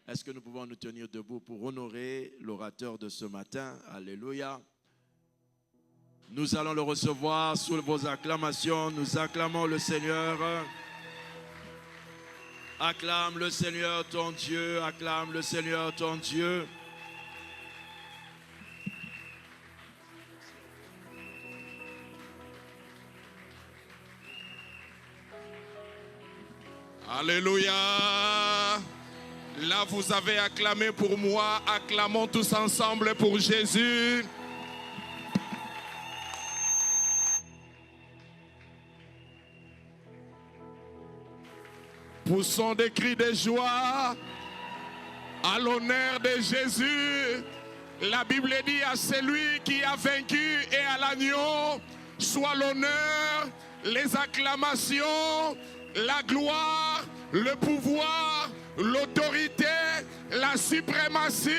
Est-ce que nous pouvons nous tenir debout pour honorer l'orateur de ce matin? Alléluia. Nous allons le recevoir sous vos acclamations. Nous acclamons le Seigneur. Acclame le Seigneur ton Dieu. Acclame le Seigneur ton Dieu. Alléluia. Là, vous avez acclamé pour moi. Acclamons tous ensemble pour Jésus. Poussons des cris de joie à l'honneur de Jésus. La Bible dit à celui qui a vaincu et à l'agneau soit l'honneur, les acclamations, la gloire, le pouvoir, l'autorité, la suprématie,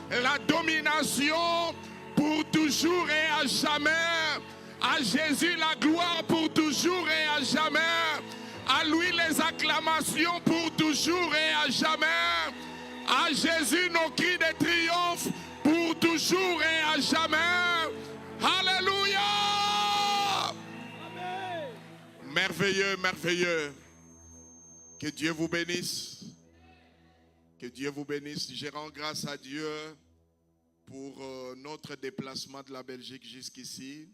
la domination pour toujours et à jamais. À Jésus la gloire pour toujours et à jamais. À lui les acclamations pour toujours et à jamais. À Jésus nos cris de triomphe pour toujours et à jamais. Alléluia. Amen. Merveilleux, merveilleux. Que Dieu vous bénisse. Que Dieu vous bénisse. Je rends grâce à Dieu pour notre déplacement de la Belgique jusqu'ici.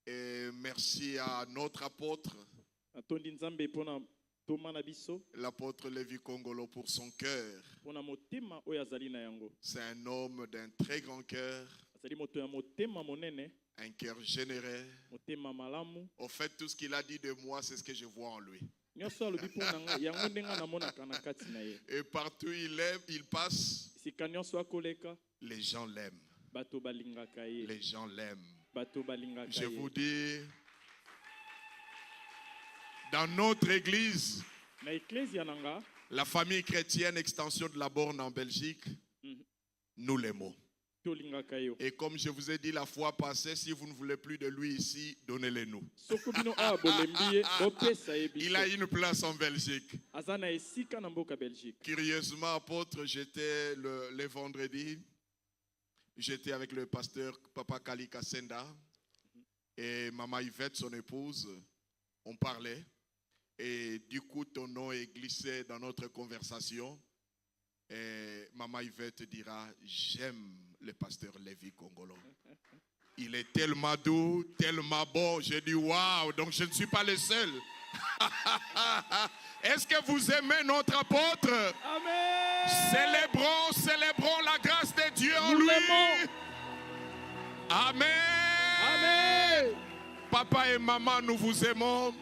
Et merci à notre apôtre, l'apôtre Lévi Kongolo, pour son cœur. C'est un homme d'un très grand cœur, un cœur généreux. Au fait, tout ce qu'il a dit de moi, c'est ce que je vois en lui. Et partout il passe, les gens l'aiment. Les gens l'aiment. Je vous dis, dans notre église, la famille chrétienne extension de la Borne en Belgique, nous l'aimons. Et comme je vous ai dit la fois passée, si vous ne voulez plus de lui ici, donnez-le nous. Il a une place en Belgique. Curieusement, apôtre, j'étais le vendredi, j'étais avec le pasteur Papa Kali Kassenda et Maman Yvette, son épouse. On parlait et du coup ton nom est glissé dans notre conversation. Et Maman Yvette dira, j'aime le pasteur Lévi Kongolo. Il est tellement doux, tellement bon. J'ai dit waouh, donc je ne suis pas le seul. Est-ce que vous aimez notre apôtre? Amen. Célébrons la grâce de Dieu en lui. Amen. Amen. Papa et maman, nous vous aimons.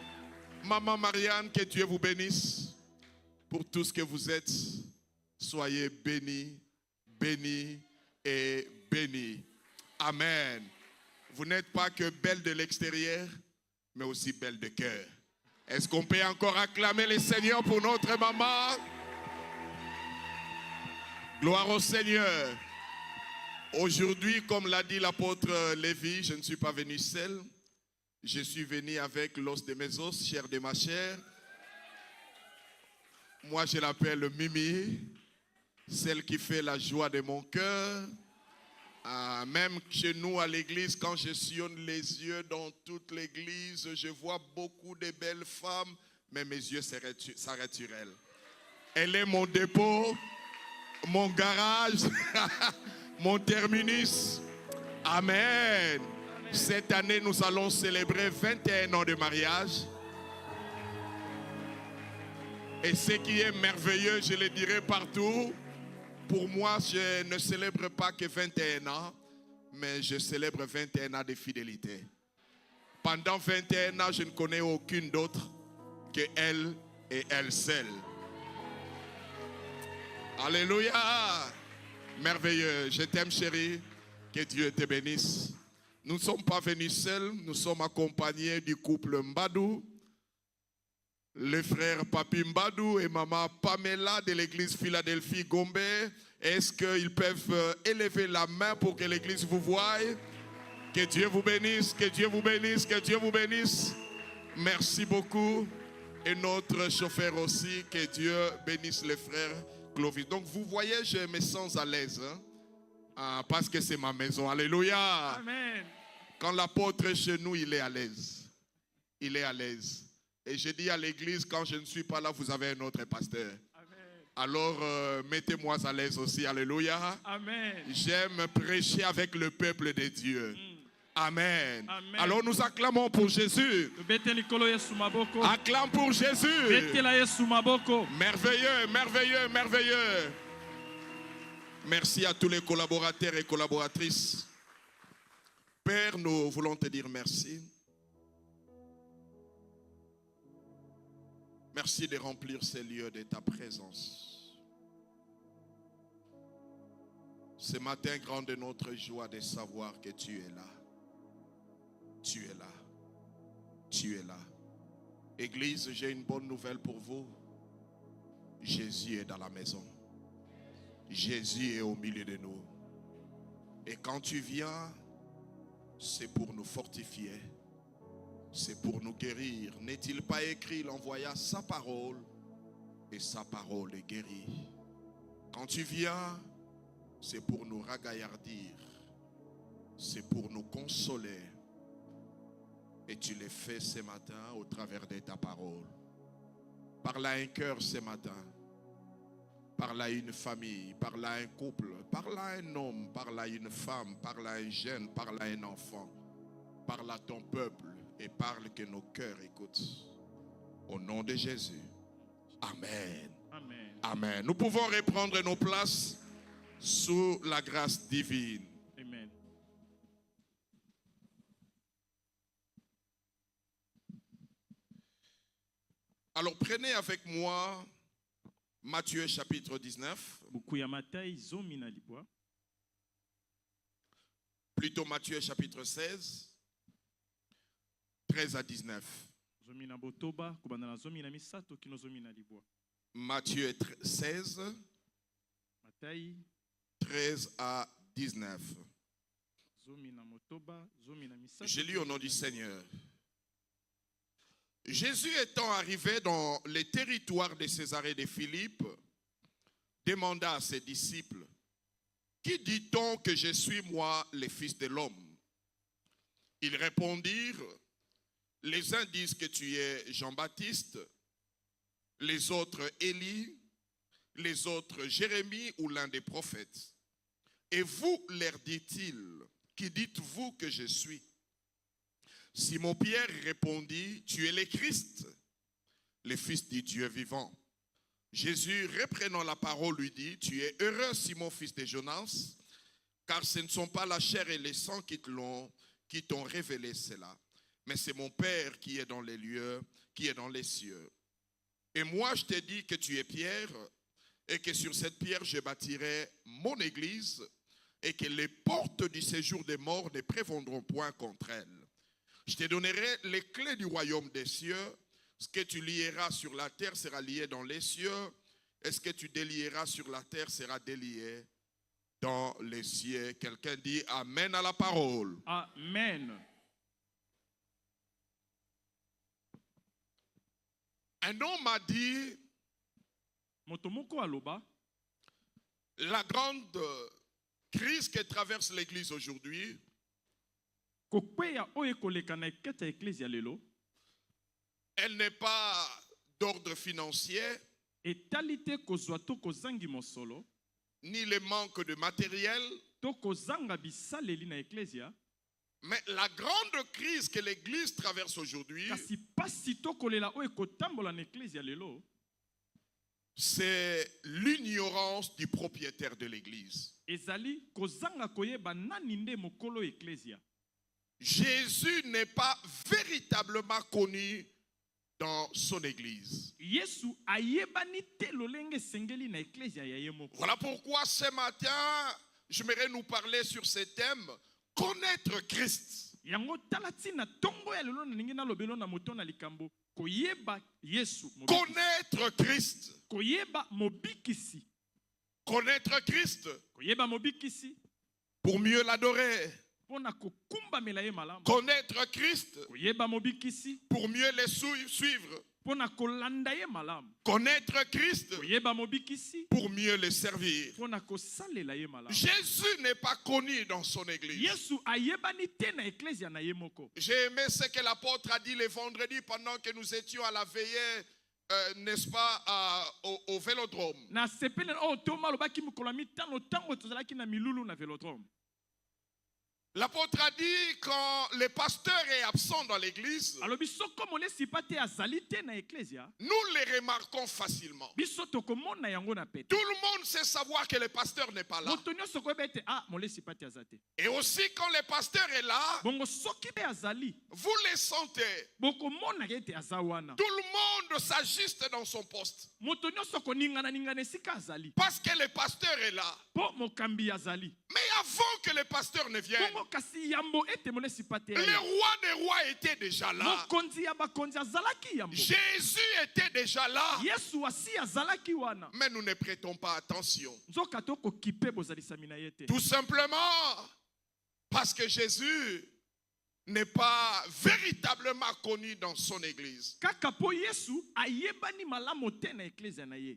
Maman Marianne, que Dieu vous bénisse pour tout ce que vous êtes. Soyez bénis, bénis et bénis. Amen. Vous n'êtes pas que belle de l'extérieur, mais aussi belle de cœur. Est-ce qu'on peut encore acclamer le Seigneur pour notre maman? Gloire au Seigneur. Aujourd'hui, comme l'a dit l'apôtre Lévi, je ne suis pas venu seul. Je suis venu avec l'os de mes os, chair de ma chair. Moi, je l'appelle Mimi, celle qui fait la joie de mon cœur. Même chez nous à l'église, quand je sillonne les yeux dans toute l'église, je vois beaucoup de belles femmes, mais mes yeux s'arrêtent sur elle. Elle est mon dépôt, mon garage, mon terminus. Amen. Cette année, nous allons célébrer 21 ans de mariage. Et ce qui est merveilleux, je le dirai partout, pour moi, je ne célèbre pas que 21 ans, mais je célèbre 21 ans de fidélité. Pendant 21 ans, je ne connais aucune d'autre que elle et elle seule. Alléluia! Merveilleux. Je t'aime, chérie. Que Dieu te bénisse. Nous ne sommes pas venus seuls, nous sommes accompagnés du couple Mbadou, le frère Papi Mbadou et maman Pamela de l'église Philadelphie Gombe. Est-ce qu'ils peuvent élever la main pour que l'église vous voie? Que Dieu vous bénisse, que Dieu vous bénisse, que Dieu vous bénisse. Merci beaucoup. Et notre chauffeur aussi, que Dieu bénisse les frères Clovis. Donc vous voyez, je me sens à l'aise. Parce que c'est ma maison. Alléluia. Amen. Quand l'apôtre est chez nous, il est à l'aise. Il est à l'aise. Et je dis à l'église, quand je ne suis pas là, vous avez un autre pasteur. Amen. Alors, mettez-moi à l'aise aussi. Alléluia. Amen. J'aime prêcher avec le peuple de Dieu. Amen. Amen. Alors, nous acclamons pour Jésus. Acclame pour Jésus. Merveilleux, merveilleux, merveilleux. Merci à tous les collaborateurs et collaboratrices. Père, nous voulons te dire merci. Merci de remplir ces lieux de ta présence. Ce matin, grande est notre joie de savoir que tu es là. Tu es là. Tu es là. Église, j'ai une bonne nouvelle pour vous. Jésus est dans la maison. Jésus est au milieu de nous. Et quand tu viens, c'est pour nous fortifier. C'est pour nous guérir. N'est-il pas écrit, il envoya sa parole et sa parole est guérie. Quand tu viens, c'est pour nous ragaillardir. C'est pour nous consoler. Et tu l'as fait ce matin au travers de ta parole. Parle à un cœur ce matin. Parle à une famille. Parle à un couple. Parle à un homme. Parle à une femme. Parle à un jeune. Parle à un enfant. Parle à ton peuple. Et parle que nos cœurs écoutent. Au nom de Jésus. Amen. Amen. Amen. Nous pouvons reprendre nos places sous la grâce divine. Amen. Alors prenez avec moi Matthieu chapitre 19. Plutôt Matthieu chapitre 16. 13 à 19. Matthieu 16. 13 à 19. Je lis au nom du Seigneur. Jésus étant arrivé dans les territoires de Césarée de Philippe, demanda à ses disciples, « Qui dit-on que je suis moi, le Fils de l'homme » Ils répondirent, « Les uns disent que tu es Jean-Baptiste, les autres Élie, les autres Jérémie ou l'un des prophètes. Et vous, leur dit-il, qui dites-vous que je suis » Simon-Pierre répondit, « Tu es le Christ, le Fils du Dieu vivant. » Jésus, reprenant la parole, lui dit, « Tu es heureux, Simon, fils de Jonas, car ce ne sont pas la chair et le sang qui t'ont révélé cela, mais c'est mon Père qui est dans les lieux, qui est dans les cieux. Et moi, je te dis que tu es Pierre, et que sur cette pierre, je bâtirai mon église, et que les portes du séjour des morts ne prévaudront point contre elle. Je te donnerai les clés du royaume des cieux. Ce que tu lieras sur la terre sera lié dans les cieux. Et ce que tu délieras sur la terre sera délié dans les cieux. Quelqu'un dit Amen à la parole. Amen. Un homme a dit, la grande crise que traverse l'Église aujourd'hui, elle n'est pas d'ordre financier, ni le manque de matériel, mais la grande crise que l'Église traverse aujourd'hui, c'est l'ignorance du propriétaire de l'Église. Jésus n'est pas véritablement connu dans son Église. Voilà pourquoi ce matin, j'aimerais nous parler sur ce thème, connaître Christ. Connaître Christ. Connaître Christ pour mieux l'adorer. Connaître Christ pour mieux le suivre. Connaître Christ pour mieux le servir. Jésus n'est pas connu dans son église. J'ai aimé ce que l'apôtre a dit le vendredi pendant que nous étions à la veillée, n'est-ce pas, au Vélodrome. L'apôtre a dit quand le pasteur est absent dans l'église, nous les remarquons facilement. Tout le monde sait savoir que le pasteur n'est pas là. Et aussi quand le pasteur est là, vous le sentez. Tout le monde s'ajuste dans son poste. Parce que le pasteur est là. Mais avant que le pasteur ne vienne, le roi des rois était déjà là. Jésus était déjà là. Mais nous ne prêtons pas attention. Tout simplement parce que Jésus n'est pas véritablement connu dans son église.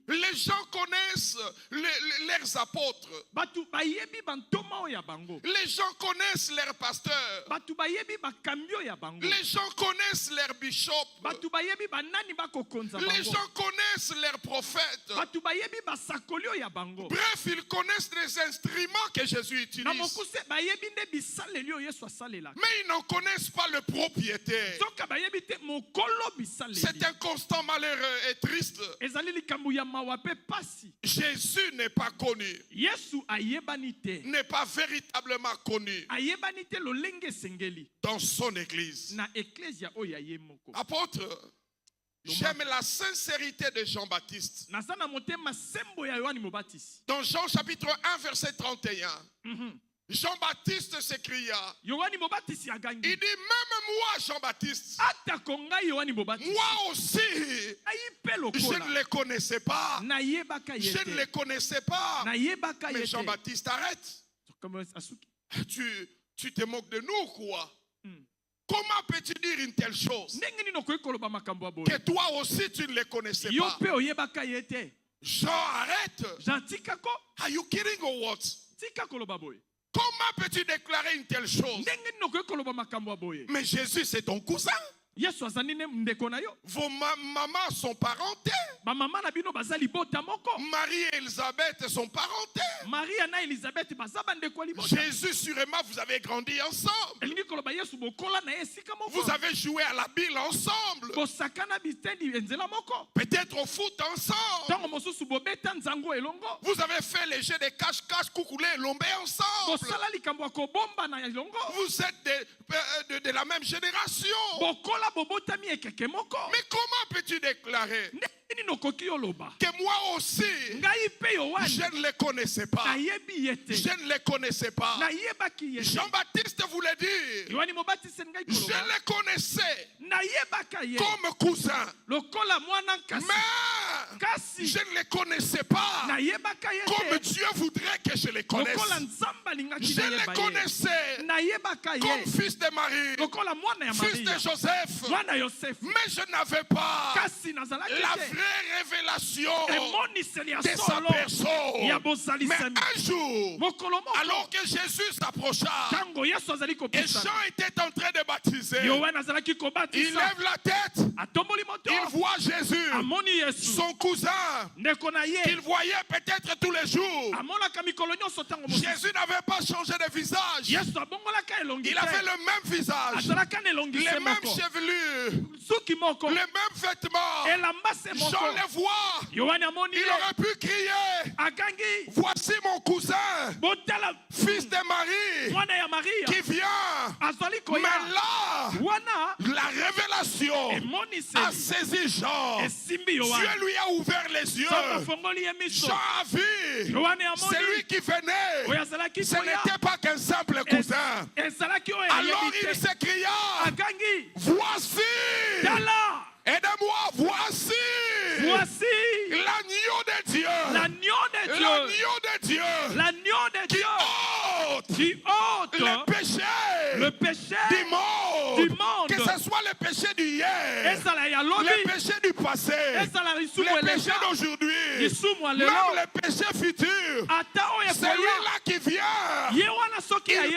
Les gens connaissent leurs apôtres. Les gens connaissent leurs pasteurs. Les gens connaissent leurs bishops. Les gens connaissent leurs prophètes. Bref, ils connaissent les instruments que Jésus utilise. Mais ils n'en connaissent pas le propriétaire. C'est un constant malheureux et triste. Jésus n'est pas connu. N'est pas véritablement connu dans son église. Apôtre, j'aime la sincérité de Jean-Baptiste. Dans Jean chapitre 1 verset 31, Jean-Baptiste s'écria. Il dit, même moi, Jean-Baptiste, moi aussi, je ne les connaissais pas. Je ne les connaissais pas. Mais Jean-Baptiste, arrête. Tu te moques de nous, quoi? Comment peux-tu dire une telle chose? Que toi aussi, tu ne les connaissais pas. Jean, arrête. Are you kidding or what? Comment peux-tu déclarer une telle chose? Mais Jésus, c'est ton cousin. Vos mamans sont parentées. Marie et Elisabeth sont parentées. Jésus, sûrement, vous avez grandi ensemble. Vous avez joué à la bille ensemble. Peut-être au foot ensemble. Vous avez fait les jeux de cache-cache, coucoulé et lombé ensemble. Vous êtes de la même génération. Mais comment peux-tu déclarer que moi aussi, je ne les connaissais pas? Je ne les connaissais pas. Jean-Baptiste voulait dire, je les connaissais comme cousin, mais je ne les connaissais pas comme Dieu voudrait que je les connaisse. Je les connaissais comme fils de Marie, fils de Joseph, mais je n'avais pas la vraie révélation de sa personne. Mais un jour, alors que Jésus s'approcha et Jean était en train de baptiser, il lève la tête, il voit Jésus, son cousin, qu'il voyait peut-être tous les jours. Jésus n'avait pas changé de visage. Il avait le même visage, les mêmes chevelures, les mêmes vêtements. Jean les voit. Il aurait pu crier, voici mon cousin, fils de Marie, qui vient. Mais là, la révélation a saisi Jean. Dieu lui a ouvert les yeux. Jean a vu celui qui venait. Ce n'était pas qu'un simple cousin. Alors il s'écria, voici, aide-moi, voici l'agneau de Dieu. L'agneau de Dieu. Qui ôte le péché du monde. Que ce soit le péché du hier, le péché du passé, les péchés d'aujourd'hui, même les péchés futurs, celui-là qui vient, il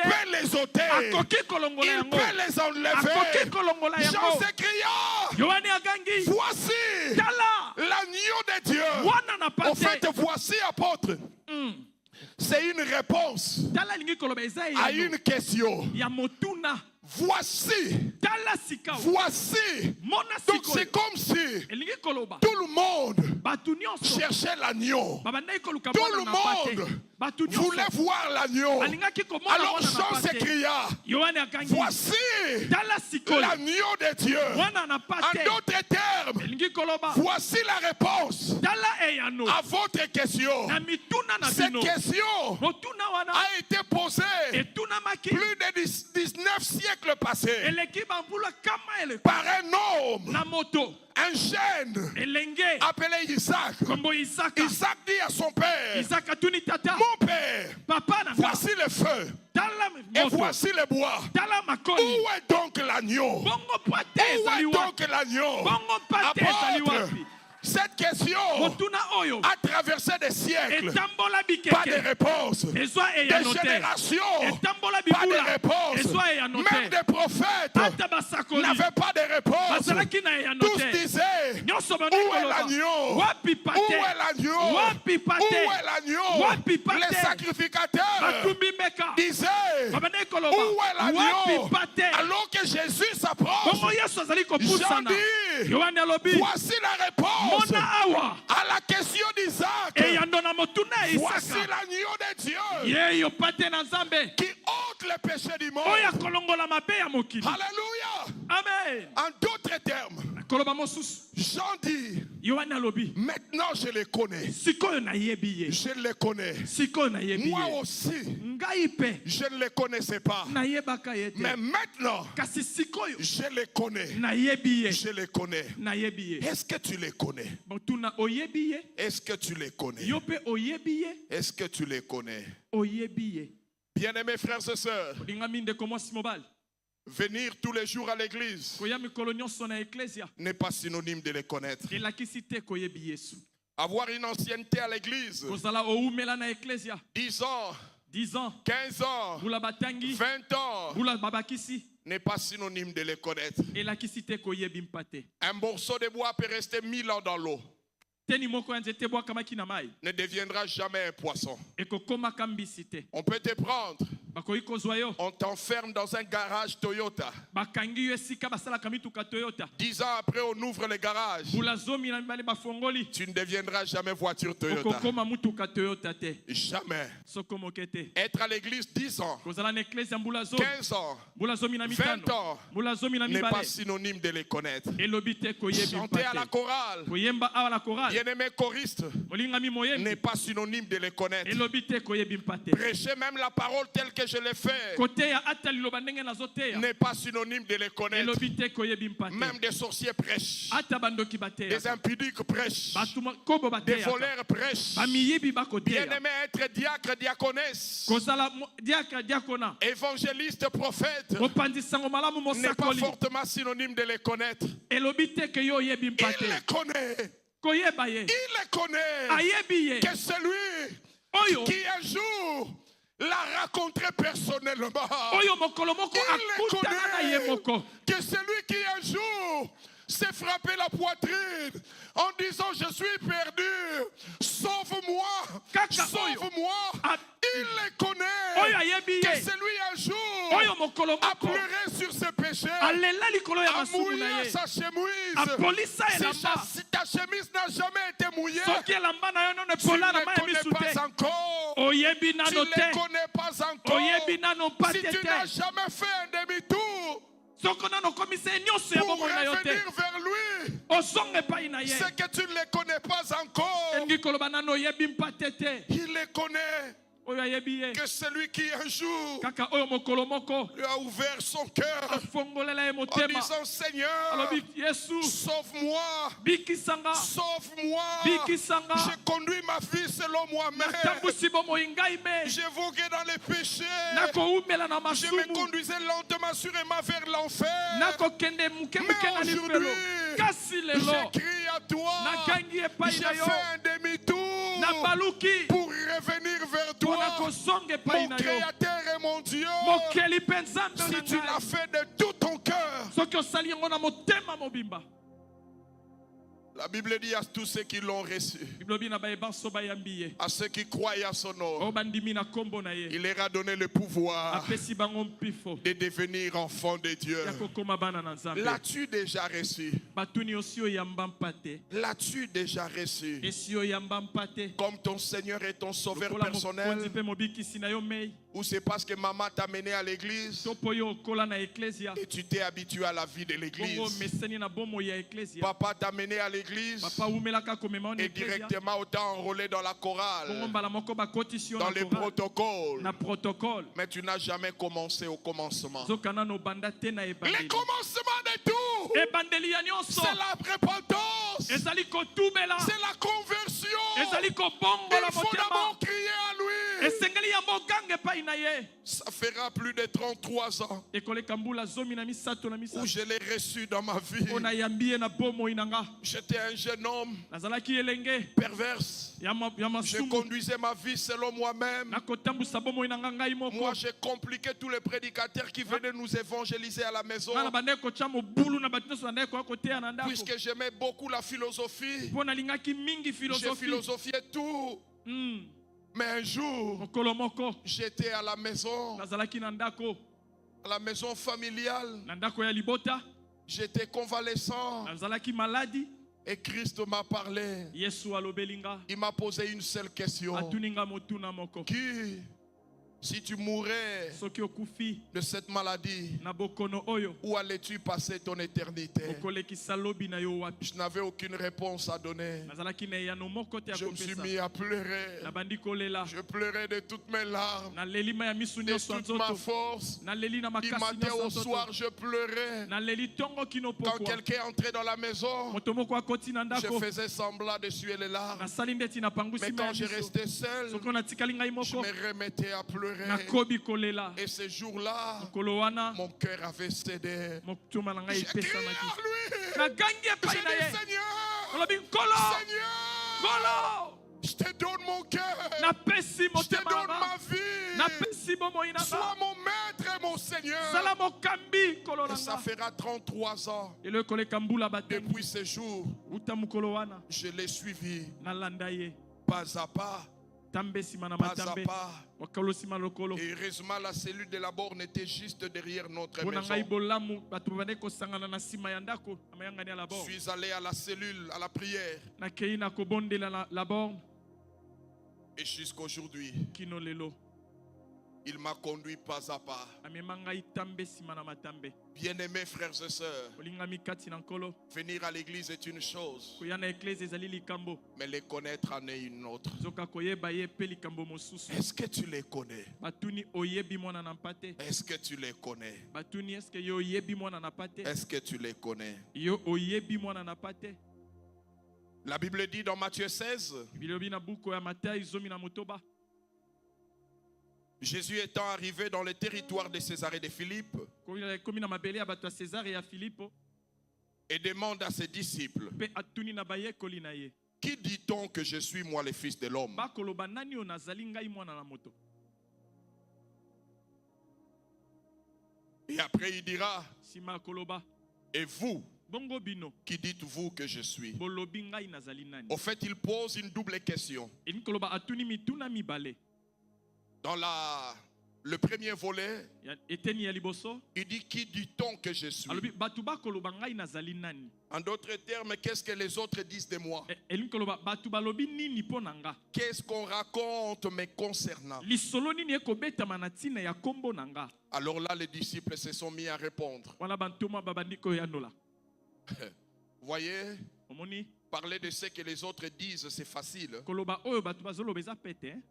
peut les ôter, il peut les enlever. Jean s'écria, voici l'agneau de Dieu. En fait, voici, apôtre. C'est une réponse à une question. Voici. Donc c'est comme si tout le monde cherchait l'agneau. Tout le monde voulait voir l'agneau. Alors Jean s'écria, voici l'agneau de Dieu. En d'autres termes, voici la réponse à votre question. Cette question a été posée plus de 19 siècles passés par un homme, un jeune appelé Isaac. Isaac dit à son père, mon père, voici le feu et voici le bois. Où est donc l'agneau? Où est donc l'agneau? Apôtre, cette question a traversé des siècles, pas de réponse. Des générations, pas de réponse. Même des prophètes n'avaient pas de réponse. Tous disaient, où est l'agneau? Où est l'agneau? Où est l'agneau? Les sacrificateurs disaient, où est l'agneau? Alors que Jésus s'approche, Jean dit, voici la réponse à la question d'Isaac. Voici l'agneau de Dieu qui ôte les péchés du monde. Alléluia. Amen. En d'autres termes, Jean dit, maintenant je les connais. Je les connais. Moi aussi, je ne les connaissais pas. Mais maintenant, je les connais. Je les connais. Est-ce que tu les connais? Est-ce que tu les connais? Est-ce que tu les connais? Bien-aimés frères et sœurs, venir tous les jours à l'église n'est pas synonyme de les connaître. Avoir une ancienneté à l'église, 10 ans, 15 ans, 20 ans, n'est pas synonyme de les connaître. Un morceau de bois peut rester 1000 ans dans l'eau, ne deviendra jamais un poisson. On peut te prendre, on t'enferme dans un garage Toyota. 10 ans après, on ouvre le garage. Tu ne deviendras jamais voiture Toyota. Jamais. Être à l'église 10 ans, 15 ans, 20 ans n'est pas synonyme de les connaître. Chanter à la chorale, bien-aimé choriste, n'est pas synonyme de les connaître. Prêcher même la parole telle que je l'ai fait n'est pas synonyme de les connaître. Même des sorciers prêchent, des impudiques prêchent, des voleurs prêchent. Bien-aimé, être diacre, diaconesse, évangéliste, prophète n'est pas fortement synonyme de les connaître. Il les connaît. Il les connaît. Que celui qui un jour l'a rencontré personnellement. Il les connaît. Que celui qui un jour s'est frappé la poitrine en disant je suis perdu, sauve-moi, sauve-moi. Il les connaît. Que celui un jour a pleuré sur ses péchés, a mouillé sa chemise. Si ta chemise n'a jamais été mouillée, tu ne les connais pas encore. Tu ne les connais pas encore. Si tu n'as jamais fait un demi-tour pour revenir vers lui, c'est que tu ne les connais pas encore. Il les connaît. Que celui qui un jour lui a ouvert son cœur en disant Seigneur, sauve-moi, sauve-moi, j'ai conduit ma vie selon moi-même, j'ai vogué dans les péchés, je me conduisais lentement sûrement vers l'enfer, mais aujourd'hui j'ai crié à toi. nagangi epai J'ai na yo, fait un demi-tour nabaluki pour revenir vers toi. mpona kozonga epai Mon na yo. Créateur et mon Dieu. Mokeli mpe nzambe Si na tu l'as ngai, fait de tout ton cœur. soki osali yango na motema mobimba. La Bible dit à tous ceux qui l'ont reçu, Bible obi na bayebanso bayambi ye, à ceux qui croient à son oyo nom, bandimi na kombo na ye, il leur a donné le pouvoir apesi bango mpifo de devenir enfants de Dieu. ya kokoma bana na nzambe. L'as-tu déjà reçu? Batuni osi oyamba mpa te, L'as-tu déjà reçu? esi oyamba mpa te, Comme ton Seigneur et ton Sauveur lokola mokonzi personnel? mpe mobikisi na yo mei, Ou c'est parce que maman t'a mené à l'église to mpo yo okola na eklesia, et tu t'es habitué à la vie de bongo l'église? meseni na bomoi ya eklesia, Papa t'a mené à l'église papa umelaka komema na et eklesia, directement autant enrôlé dans la bongo chorale, mbala moko bakotisi yo dans na les chorale, protocoles. na protocole. Mais tu n'as jamais commencé au commencement. Zokana no banda te na Le ebandeli. commencement de tout, Ebandeli ya nyonso c'est la repentance, ezali kotubela, c'est la conversion. ezali kobongola Il faut motema, d'abord crier à lui. esengeli ya moganga epai na ye. Ça fera plus de 33 ans Ekoleka mbula zomi na misato na où misato je l'ai reçu dans ma vie. mpo nayambi ye na bomoi na nga. J'étais un jeune homme Nazalaki elenge perverse. ya Je masumu, conduisais ma vie selon moi-même. nakotambusa bomoi na nga ngai moko. Moi, j'ai compliqué tous les prédicateurs qui venaient nous évangéliser à la maison. Nga na bandeki kotya mobulu na bato nyonso na ndeki koya koteya na ndako, Puisque j'aimais beaucoup la philosophie, mpo nalingaki mingi j'ai filosofi. philosophié tout. Mais un jour, Mokolo moko j'étais à la maison nazalaki na ndako familiale. na ndako ya libota, J'étais convalescent nazalaki maladi. et Christ m'a parlé. Yesu alobeli nga, Il m'a posé une seule question. atuni nga motuna moko, Qui, si tu mourais soki okufi de cette maladie, na bokono oyo, où allais-tu passer ton éternité? okolekisa lobi na yo wapi? Je n'avais aucune réponse à donner. Nazalaki na eyano moko te ya Je me suis kopesa, mis à pleurer. nabandi kolela, Je pleurais de toutes mes larmes, naleli ma ya misu de nyonso ya toute ma nzoto, force. naleli na Du makasi matin nyonso ya au nzoto, soir, je pleurais. naleli ntongo kino Quand pokwa. quelqu'un entrait dans la maison, Moto moko akoti na je ndako, faisais semblant d'essuyer les larmes. nasali ndeti napangusi Mais ma ya quand je miso, restais seul, soki natikali ngai je moko, me remettais à pleurer. nakobi kolela. Et ce jour-là, Mokolo wana mon cœur avait cédé. motuma na ngai J'ai crié epesamaki, à lui. nagangi J'ai epai na ye, dit, Seigneur, olobi nkolo, Seigneur, nkolo, je te donne mon cœur. napesi Je te motema donne na ma nga, vie. napesi bomoi na Sois nga, mon maître et mon Seigneur. zala mokambi nkolo Et na ça nga. fera 33 ans. Lelo ekoleka mbula batengi, Depuis ce jour, uta mokolo wana je l'ai suivi nalanda ye, pas à pas, tambe nsima na pas à matambe, pas. wakalo nsima lokolo. Et heureusement, la cellule de la borne était juste derrière notre Mpo na ngai maison. bolamu bato babandi kosangana na nsima ya ndako na mayangani ya Je labor, suis allé à la cellule, à la prière. nakei na kobondela na labor Et jusqu'aujourd'hui, kino lelo il m'a conduit pas à pas. amema ngai tambe nsima na matambe. Bien-aimés frères et sœurs, Olingami kati na nkolo, venir à l'église est une chose, koya na eklese ezali likambo, mais les connaître en est une autre. zoka koyeba ye mpe likambo mosusu. Est-ce que tu les connais? Batuni oyebi mwana na mpa te, Est-ce que tu les connais? batuni eske yo oyebi mwana na mpa te, Est-ce que tu les connais? yo oyebi mwana na mpa te. La Bible dit dans Matthieu 16, Bilobi na buku ya Matayi zomi na motoba, Jésus étant arrivé dans le territoire de Césarée de Philippe komi na mabele ya bato ya César ya Filipo, et demande à ses disciples, mpe atuni na bayekoli na ye, qui dit-on que je suis moi le fils de l'homme? bakoloba nani oyo nazali ngai mwana na moto? Et après il dira, Sima akoloba, et vous, bongo bino, qui dites-vous que je suis? bolobi ngai nazali nani? Au fait, il pose une double question. Elingi koloba atuni mituna mibale. Dans le premier volet, Ya eteni ya liboso, il dit, qui dit-on que je suis? alobi batu bakoloba ngai nazali nani? En d'autres termes, qu'est-ce que les autres disent de moi? Elingi koloba batu balobi nini mpo na nga? Qu'est-ce qu'on raconte me concernant? Lisolo nini ekobetama na ntina ya kombo na nga? Alors là, les disciples se sont mis à répondre. Wana bantoma babandi koyandola. Vous voyez, Omoni parler de ce que les autres disent, c'est facile. koloba oyo batu bazoloba eza pete, hein?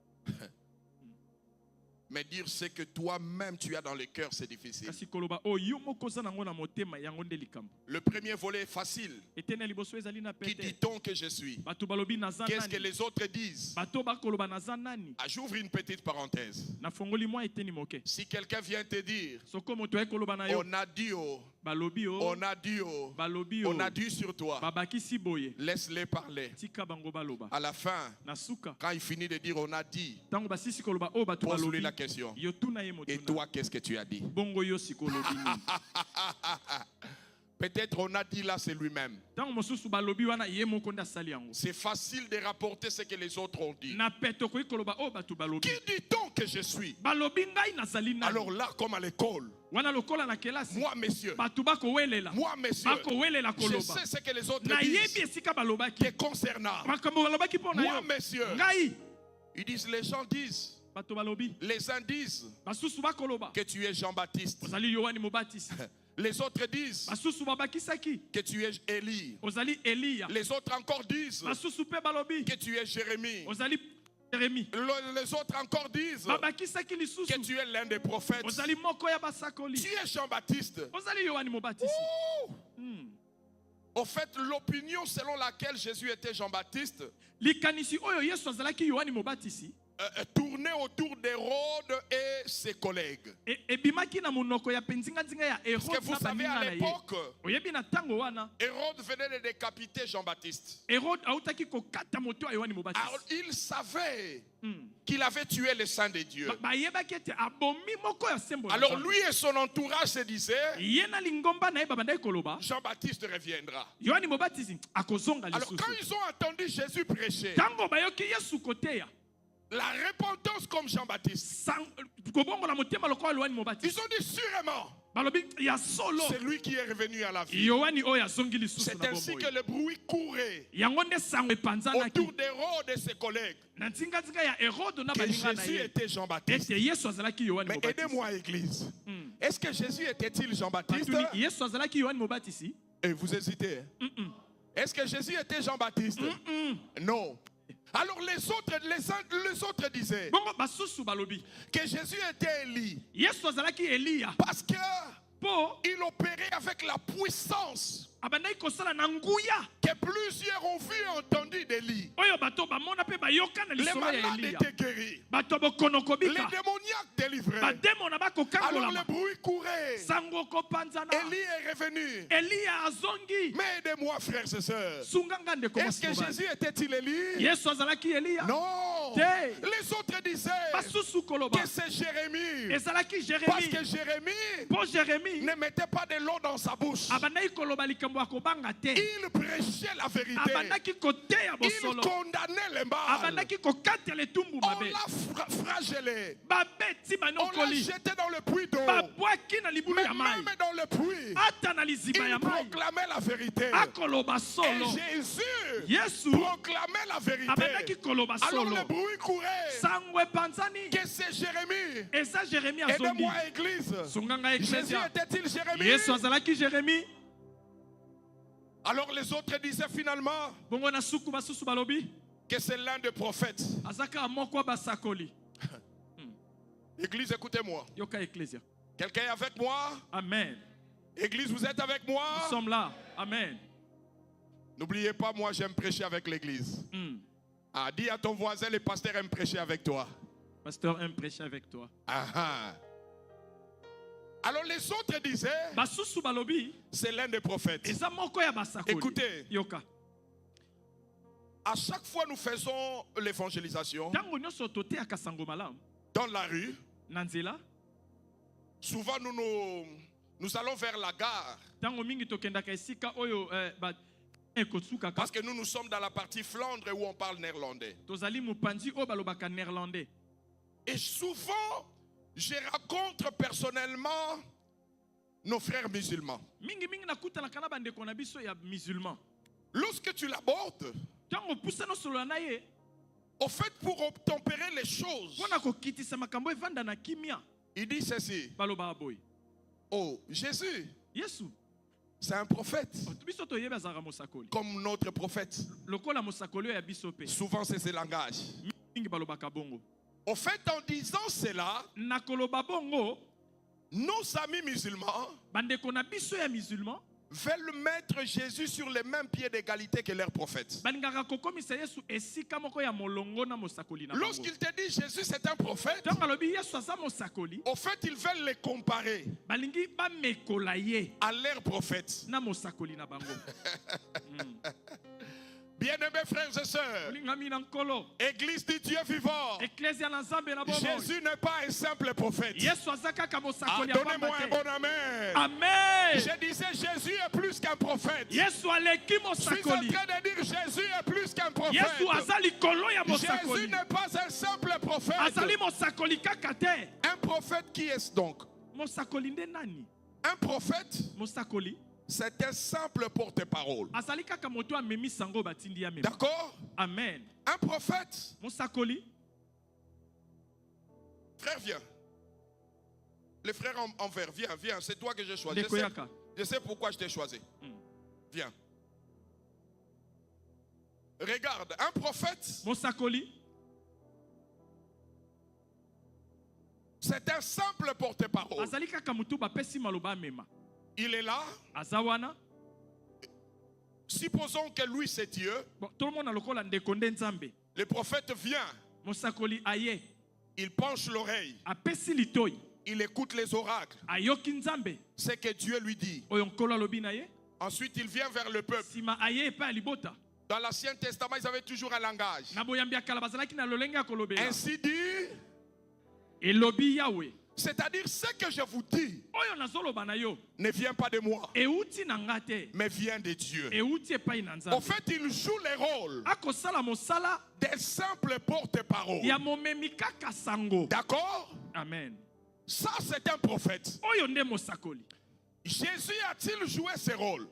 Mais dire ce que toi-même tu as dans le cœur, c'est difficile. Kasi koloba oyo yo moko oza nango na motema yango nde likambo. Le premier volet est facile. Eteni ya liboso ezali na Qui pete. dit-on que je suis? Batu balobi naza Qu'est-ce que nani? les autres disent? Bato bakoloba naza nani? Ah, j'ouvre une petite parenthèse. Na fongoli mwa eteni moke. Si quelqu'un vient te dire, Soko moto ekoloba na yo, on a dit, oh, balobi o On a dit, balobi o on a dit sur toi. babakisi boye Laisse-les parler. tika bango baloba À la fin, na suka quand il finit de dire on a dit, tango basisi koloba o bato pose-lui balobi la question. yo tuna ye Et motuna toi, qu'est-ce que tu as dit? bongo yo sikolobi nini Peut-être on a dit là, c'est lui-même. tango mosusu balobi wana ye moko nde asali yango C'est facile de rapporter ce que les autres ont dit. na peto koki koloba o bato balobi Qui dit-on que je suis? balobi ngai nazali nani Alors là, comme à l'école, wana lokola na kelasi moi, messieurs, bato bakowelela moi, messieurs, bakowelela je koloba sais ce que les autres nayebi disent esika balobaki te concernant. makambo balobaki mpo na Moi, yo messieurs, ngai ils disent, les gens disent, bato balobi les uns disent basusu bakoloba que tu es Jean-Baptiste. ozali yohani mobatisi Les autres disent basusu babakisaki que tu es Élie. ozali eliya Les autres encore disent basusu mpe balobi que tu es Jérémie. ozali jeremi Les autres encore disent babakisaki que lisusu tu es l'un des prophètes. ozali moko ya basakoli Tu es Jean-Baptiste. ozali yohani mobatisi Ouh! Hmm. Au fait, l'opinion selon laquelle Jésus était Jean-Baptiste likanisi oyo yesu azalaki yohani mobatisi tournait autour d'Hérode et ses collègues. ebimaki na monoko ya penzinga-nzinga ya Parce que Hérode vous na savez, baninga à na ye l'époque, oyebi na ntango wana Hérode venait de décapiter Jean-Baptiste. Hérode autaki kokata moto ya yohani mobatisi Alors, il savait qu'il avait tué le Saint de Dieu. bayebaki ete abomi moko ya sembo na Alors, Nzambe. lui et son entourage se disaient, ye na lingomba na ye babandaki koloba Jean-Baptiste reviendra. yohani mobatisi akozonga Alors, quand lisusu ils ont entendu Jésus prêcher, ntango bayoki yesu koteya la repentance comme Jean-Baptiste, kobongola motema lokola yohani mobatisi ils ont dit sûrement, balobi ya solo c'est lui qui est revenu à la vie. yohani oyo azongi lisusu C'est na ainsi bomoi que le bruit courait yango nde sango epanzanaki autour d'Hérode et ses collègues. na nzinga-nzinga ya Hérode na Que baninga na Jésus ye était Jean-Baptiste. ete yesu azalaki yohani Mais mobatisi aidez-moi, Église. Est-ce que Jésus était-il Jean-Baptiste? batuni yesu azalaki yohani mobatisi Et vous hésitez. Est-ce que Jésus était Jean-Baptiste? Non. Alors les autres disaient bongo basusu balobi que Jésus était Élie yesu azalaki eliya parce que mpo il opérait avec la puissance abandaki kosala na nguya que plusieurs ont vu et entendu d'Élie. oyo bato bamona mpe bayoka na Les lisolo ya malades eliya étaient guéris. bato ya bokono Les kobika démoniaques délivrés. bademo na Alors bakokangolama le bruit courait. sango kopanzana Élie est revenu. eliya azongi Mais aidez-moi, frères et sœurs. sunganga ndeko Est-ce que Jésus était-il Élie? yesu azalaki eliya Non. Te. Les autres disaient basusu koloba que c'est Jérémie. ezalaki Parce jérémi que Jérémie mpo jérémi ne mettait pas de l'eau dans sa bouche. abandaki koloba likambo ya kobanga te Il prêchait la vérité. abandaki koteya Il bosolo condamnait les mal. abandaki kokatela etumbu On mabe l'a flagellé. babeti On l'a banokoli jeté dans le puits d'eau. babwaki na libulu Mais ya mai même dans le puits, ata na liziba ya il mai proclamait la vérité. akoloba Et solo Jésus yesu proclamait la abandaki vérité. koloba Alors solo le bruit courait sango epanzani que c'est Jérémie. eza jérémi azongi Aidez-moi, Église. sunganga Jésus eklesia était-il Jérémie? yesu azalaki jérémi Alors les autres disaient finalement bongo na suku basusu balobi que c'est l'un des prophètes. azaka moko ya basakoli Église, écoutez-moi. yoka eklesia Quelqu'un est avec moi? amen Église, vous êtes avec moi? nous sommes là amen N'oubliez pas, moi j'aime prêcher avec l'église. Ah, dis à ton voisin, le pasteur aime prêcher avec toi. pasteur aime prêcher avec toi Ah, ah. Alors les autres disaient, basusu balobi c'est l'un des prophètes. eza moko ya basakoli Écoutez, yoka à chaque fois nous faisons l'évangélisation ntango nyonso toteyaka sango malamu dans la rue, na nzela souvent nous allons vers la gare ntango mingi tokendaka esika oyo ekosukaka parce que nous sommes dans la partie Flandre où on parle néerlandais. tozali mopanzi oyo balobaka néerlandais Et souvent, je rencontre personnellement nos frères musulmans. mingi nakutanaka na bandeko na biso ya musulman Lorsque tu l'abordes, ntango opusana osolola na ye au fait, pour obtempérer les choses, mpo na kokitisa makambo evanda na kimia il dit ceci. balobaka boye Oh, Jésus, yesu c'est un prophète, biso toyebi azalaka mosakoli comme notre prophète. lokola mosakoli oyo ya biso mpe Souvent, c'est ce langage. mingi balobaka bongo Au fait, en disant cela, na koloba bongo nos amis musulmans bandeko na biso ya musulman veulent mettre Jésus sur les mêmes pieds d'égalité que leurs prophètes. Lorsqu'ils te disent Jésus c'est un prophète, au fait ils veulent les comparer à leurs prophètes. Bien-aimés frères et sœurs, Église du Dieu vivant, Jésus n'est pas un simple prophète. Donnez-moi un bon amen. Amen. Je disais Jésus est plus qu'un prophète. Je suis en train de dire Jésus est plus qu'un prophète. Jésus n'est pas un simple prophète. Un prophète qui est donc? Un prophète, c'est un simple porte-parole. D'accord? Amen. Un prophète. Frère, viens. Les frères en vert, viens. C'est toi que j'ai choisi. Je sais pourquoi je t'ai choisi. Viens. Regarde, un prophète, c'est un simple porte-parole. Il est là. Supposons que lui c'est Dieu. Le prophète vient. Il penche l'oreille. Il écoute les oracles. C'est que Dieu lui dit. Ensuite il vient vers le peuple. Dans l'Ancien Testament ils avaient toujours un langage. Ainsi dit. C'est-à-dire ce que je vous dis ne vient pas de moi, mais vient de Dieu. En fait, il joue les rôles des simples porte-parole. D'accord? Amen. Ça, c'est un prophète. Jésus a-t-il joué ce rôle?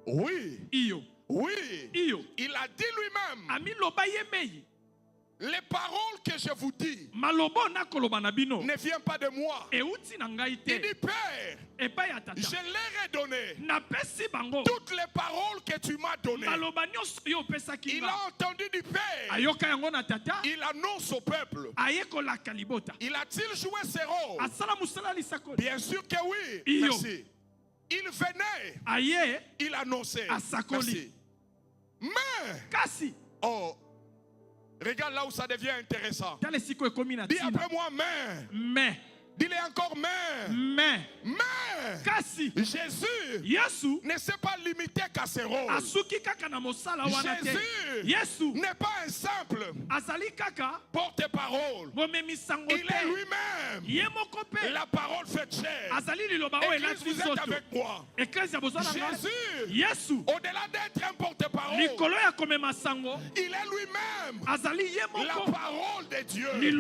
Oui. Oui. Il a dit lui-même. Les paroles que je vous dis ne viennent pas de moi. Il dit Père, je leur ai donné toutes les paroles que tu m'as données. Il a entendu du Père. Il annonce au peuple. Il a-t-il joué ses rôles? Bien sûr que oui. Merci. Il venait. Il annonçait. Merci. Mais regarde là où ça devient intéressant. Dis après moi, mais. Dis-le encore, mais. Jésus ne s'est pas limité qu'à ses rôles. Jésus n'est pas un simple porte-parole. Il est lui-même la parole faite chair. Église, vous êtes avec moi. Jésus, au-delà d'être un porte-parole, il est lui-même la parole de Dieu. Il est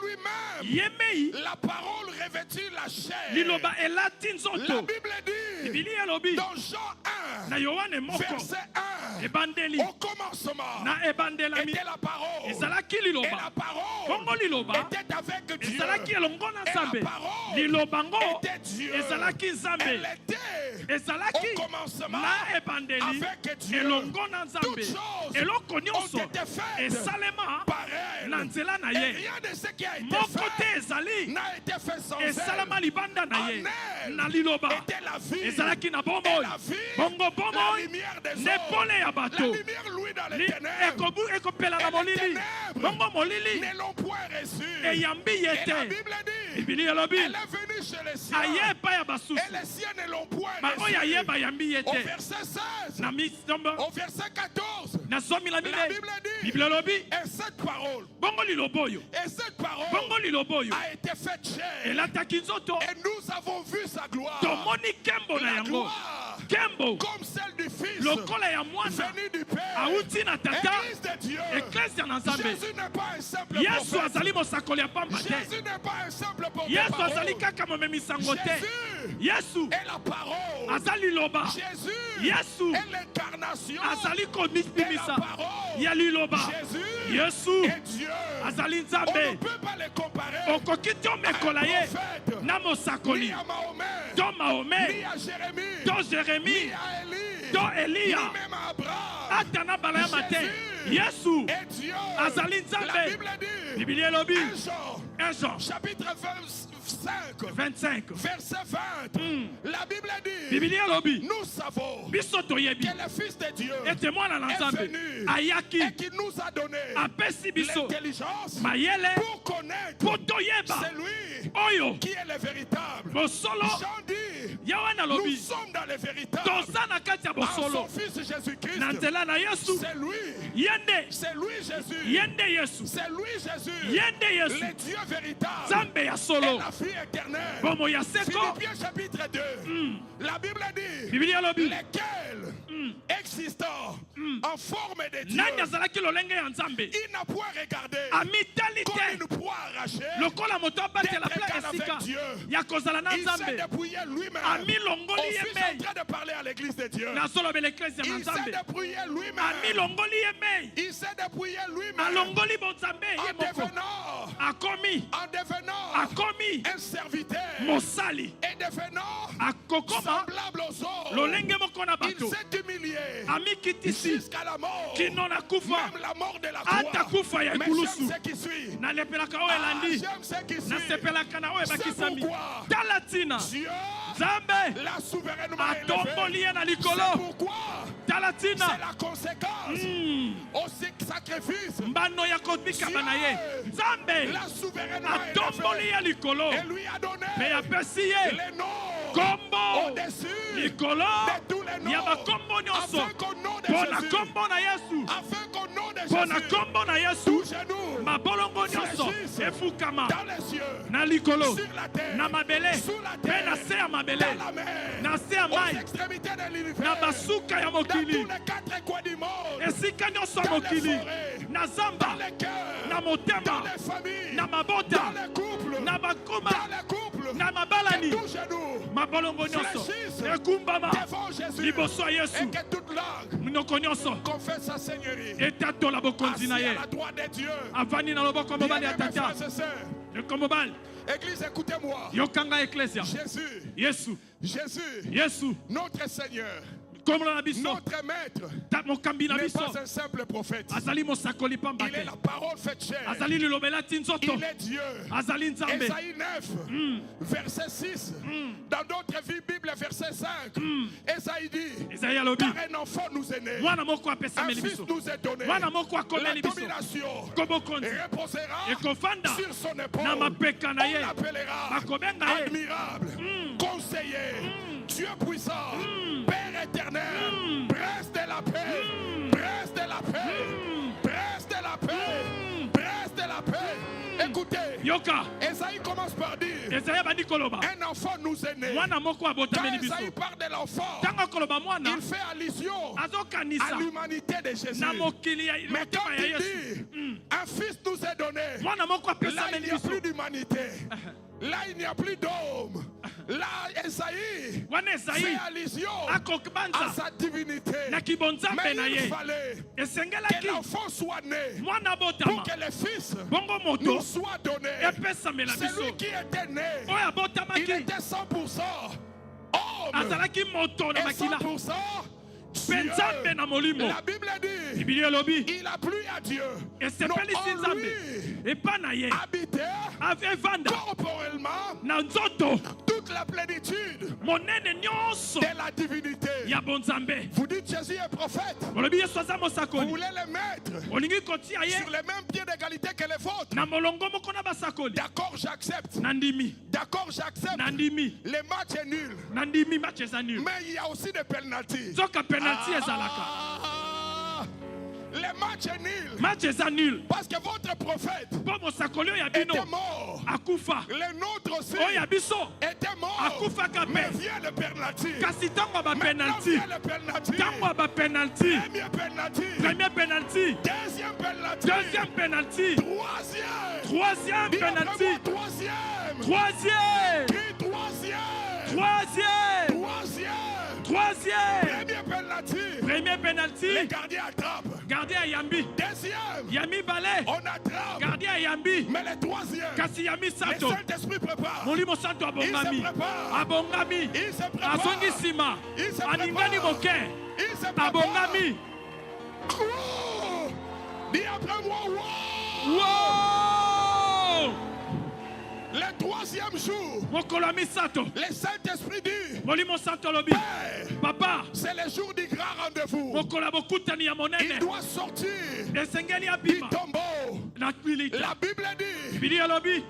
lui-même la parole revêtue la chair. La Bible dit dans Jean 1 verset 1, au commencement était la parole, et la parole était avec Dieu, et la parole était Dieu. Elle était au commencement avec Dieu. Toutes choses ont été faites par elle, et rien de ce qui a été fait n'a été fait sans elle. En elle était la vie, et la vie, la lumière des hommes. La lumière louée dans les ténèbres, et les ténèbres ne l'ont point reçu. Et la Bible dit, elle est venue chez les siens, et les siens ne l'ont point reçu. Au verset 16, au verset 14, la Bible dit, et cette parole a été faite chair, et nous avons vu sa gloire, la gloire comme celle du Fils venu du Père. Église de Dieu, Jésus n'est pas un simple prophète. Jésus n'est pas un simple porte-parole. Jésus est la parole. Jésus est l'incarnation de la parole. Jésus est Dieu. On ne peut pas les comparer à un prophète, ni à Mahomet, ni à Jérémie, ni à Élie, ni même à Abraham. Jésus est Dieu. La Bible dit, 1 Jean chapitre 5, 25. verset 20. La Bible dit, Biblia lobi. nous savons Biso toyebi. que le Fils de Dieu Ete mwana na est Nzambe. venu Ayaki. et qui nous a donné Apesi biso. l'intelligence Mayele. pour connaître Potoyeba. celui Oyo. qui est le véritable. Bosolo. Jean dit, Yawana nous lobi. sommes dans le véritable. Toza na kati ya En son bosolo. Fils Jésus-Christ, Na nzela na Yesu. c'est lui. Yende. C'est lui Jésus. Yende Yesu. C'est lui Jésus. Yende Yesu. Le Dieu véritable. Zambe ya Et solo. la vie éternelle. Bomo ya seko. Philippiens chapitre 2. La Bible dit, Biblia lobi. lesquels existant en forme de Dieu, Nani azalaki lolenge ya Nzambe. il n'a point regardé Amitali comme te. une proie arrachée. Lokola moto abatela D'être pla égal esika. avec Dieu. Ya kozala na Il s'est Nzambe. dépouillé lui-même. Ami longoli Aussi, je suis yemei. en train de parler à l'église de Dieu. Na solo bele eklesi ya Il s'est Nzambe. dépouillé Ami lui-même. longoli yemei. Il s'est dépouillé lui-même. Alongoli bonzambe ye En moko. devenant, Akomi un serviteur mosali. et devenant Akokoma semblable aux autres. lolenge moko na Il bato. s'est humilié Ami kitisi. jusqu'à la mort. Kino na kufa. Même la mort de la Ata croix. kufa ya Mais j'aime ekulusu. ce qui suit. Na lepelaka oyo elandi. J'aime ce qui suit. Nasepelaka na oyo C'est ebakisami. pourquoi Tala tina. Dieu Nzambe l'a souverainement atomboli élevé. ye na C'est likolo. pourquoi Tala c'est tina. la conséquence au sacrifice. Mbano ya kobikama na ye. Nzambe L'a souverainement atomboli élevé ye likolo. et lui a donné Me apesi ye les noms kombo au-dessus likolo de tous les ya noms. bakombo nyonso. Afin qu'au nom de Mpo na Jésus, kombo na Yesu. afin qu'au nom de Mpo na Jésus, kombo na Yesu. tout genou Mabolongo nyonso fléchisse efukama dans les cieux, na likolo sur la terre, na mabele sous la mpe na terre, se ya mabele dans la mer, na se ya aux mai extrémités de na l'univers, basuka ya dans tous mokili les quatre coins du monde, esika nyonso ya dans les mokili forêts, na dans zamba les cœurs, na dans motema les familles, na dans mabota les couples, na bakoma dans les couples, na mabalani que tout genou mabolongo nyonso fléchisse ekumbama devant Jésus liboso ya et Yesu que toute langue minoko nyonso confesse sa seigneurie. etatola bokonzi Assis na à ye la droite de Dieu. avandi na loboko ya mobali ya Bien-aimés tata frères et sœurs, eko mobali Église, écoutez-moi. yokanga eklesia Jésus, Yesu Jésus, Yesu notre Seigneur, kombo na biso notre Maître, mokambi na n'est biso pas un simple prophète. azali mosakoli pamba Il est te la parole faite chair. azali lilobela ti nzoto Il est Dieu. azali nzambe Ésaïe 9, verset 6. Dans d'autres Bibles, verset 5. Ésaïe dit, ezali alobi car un enfant nous est né, mwana moko un apesameli fils biso nous est donné. mwana moko La akomeli biso domination kobokonzi reposera ekofanda sur son épaule. na mapeka na On ye l'appellera bakobenga ye admirable, conseiller, Dieu puissant, Père éternel, prince de la paix, prince de la paix, prince de la paix, prince de la paix. Écoutez, yoka Esaïe commence par dire, ezali abandi koloba un enfant nous est né. mwana moko Quand abotameli biso Esaïe parle de l'enfant, ntango akoloba mwana il fait allusion azokanisa à l'humanité de Jésus. na mokili ya Mais quand motema ya il Yesu dit, un fils nous est donné, mwana moko là il apesameli n'y a biso plus d'humanité. Là il n'y a plus d'homme. Là Esaïe wana fait ezali allusion à akobanza sa divinité. na kibonzambe Mais na il ye fallait que esengelaki l'enfant soit né mwana pour abotama que le fils bongo nous moto soit donné. epesamela C'est biso lui qui était né. oyo Il abotamaki était 100% homme azalaki moto na et makila 100% mpe Dieu. nzambe na molimo La Bible dit, bibili elobi il a plu à Dieu. Non, esepelisi en nzambe lui epa na ye habiter evanda corporellement na nzoto toute la plénitude monene nyonso de la divinité. ya bonzambe Vous dites Jésus est prophète. olobi yesu aza Vous mosakoli voulez le mettre olingi kotia ye sur les mêmes pieds d'égalité que les vôtres. na molongo moko na basakoli D'accord, j'accepte. na ndimi D'accord, j'accepte. na ndimi Le match est nul. na ndimi match eza nul Mais il y a aussi des pénalties. soka penalti ezalaka Le match est nul. match eza nul Parce que votre prophète mpo mosakoli oyo ya bino était mort. akufa Le nôtre aussi oyo ya biso était mort. akufaka Mais mpe vient le penalty. kasi ntango ya Maintenant bapenalti vient le penalty. ntango ya bapenalti Premier penalty. premier penalti Deuxième penalty. deuxième penalty Troisième. troisième Dis après penalty moi, troisième. troisième Crie troisième. troisième Troisième. troisième Premier penalty. premier penalty Les gardiens attrapent. gardien ayambi Deuxième. ya mibale On attrape. gardien ayambi Mais le troisième. kasi ya Le misato Saint-Esprit prépare. molimo santo Il se abongami prépare. abongami Il se prépare. azongi nsima Il se aningani prépare. moke Il se prépare. abongami Wow. Dis après moi, wow. wow Le troisième jour. mokolo ya misato Le Saint-Esprit dit, molimo santo alobi Père, papa c'est le jour du grand rendez-vous. mokolo ya bokutani ya Il monene doit sortir esengeli du abima tombeau. na lilita La Bible dit, bibili alobi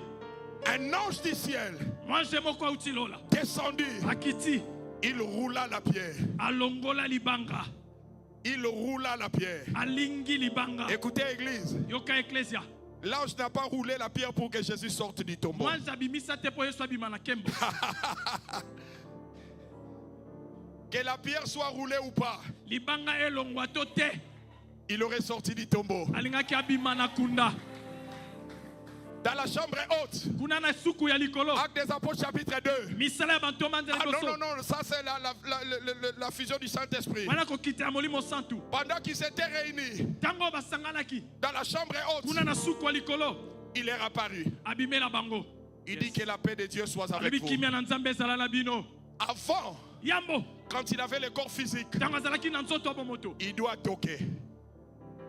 un ange du ciel mwange moko auti lola descendit, akiti il roula la pierre. alongola libanga Il roula la pierre. alingi libanga Écoutez, Église, yoka eklesia l'ange n'a pas roulé la pierre pour que Jésus sorte du tombeau. mwange abimisa te mpo yesu abima na nkembo Que la pierre soit roulée ou pas, libanga elongwa to te il aurait sorti du tombeau. alingaki abima na kunda Dans la chambre haute, kuna na suku ya likolo Actes des Apôtres chapitre 2. misala ya bantu manzela Ah non, liboso non, non, ça c'est la fusion du Saint-Esprit. wana kokita ya molimo santu Pendant qu'ils s'étaient réunis ntango basanganaki dans la chambre kuna haute, na suku ya likolo il est apparu. abimela bango Il dit que la paix de Dieu soit avec alobi vous. kimia na nzambe ezala na bino Avant, yambo quand il avait le corps physique, ntango azalaki na nzoto ya bomoto il doit toquer.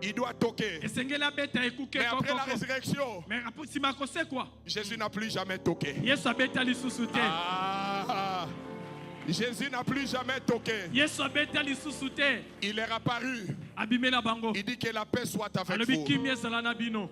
Il doit toquer. esengeli abeta ekuke Mais après la kokoko résurrection, mais nsima kosekwa Jésus n'a plus jamais toqué. yesu abeta lisusu te Ah, Jésus n'a plus jamais toqué. yesu abeta lisusu te Il est apparu. abimela bango Il dit que la paix soit avec alobi vous. kimia ezala na bino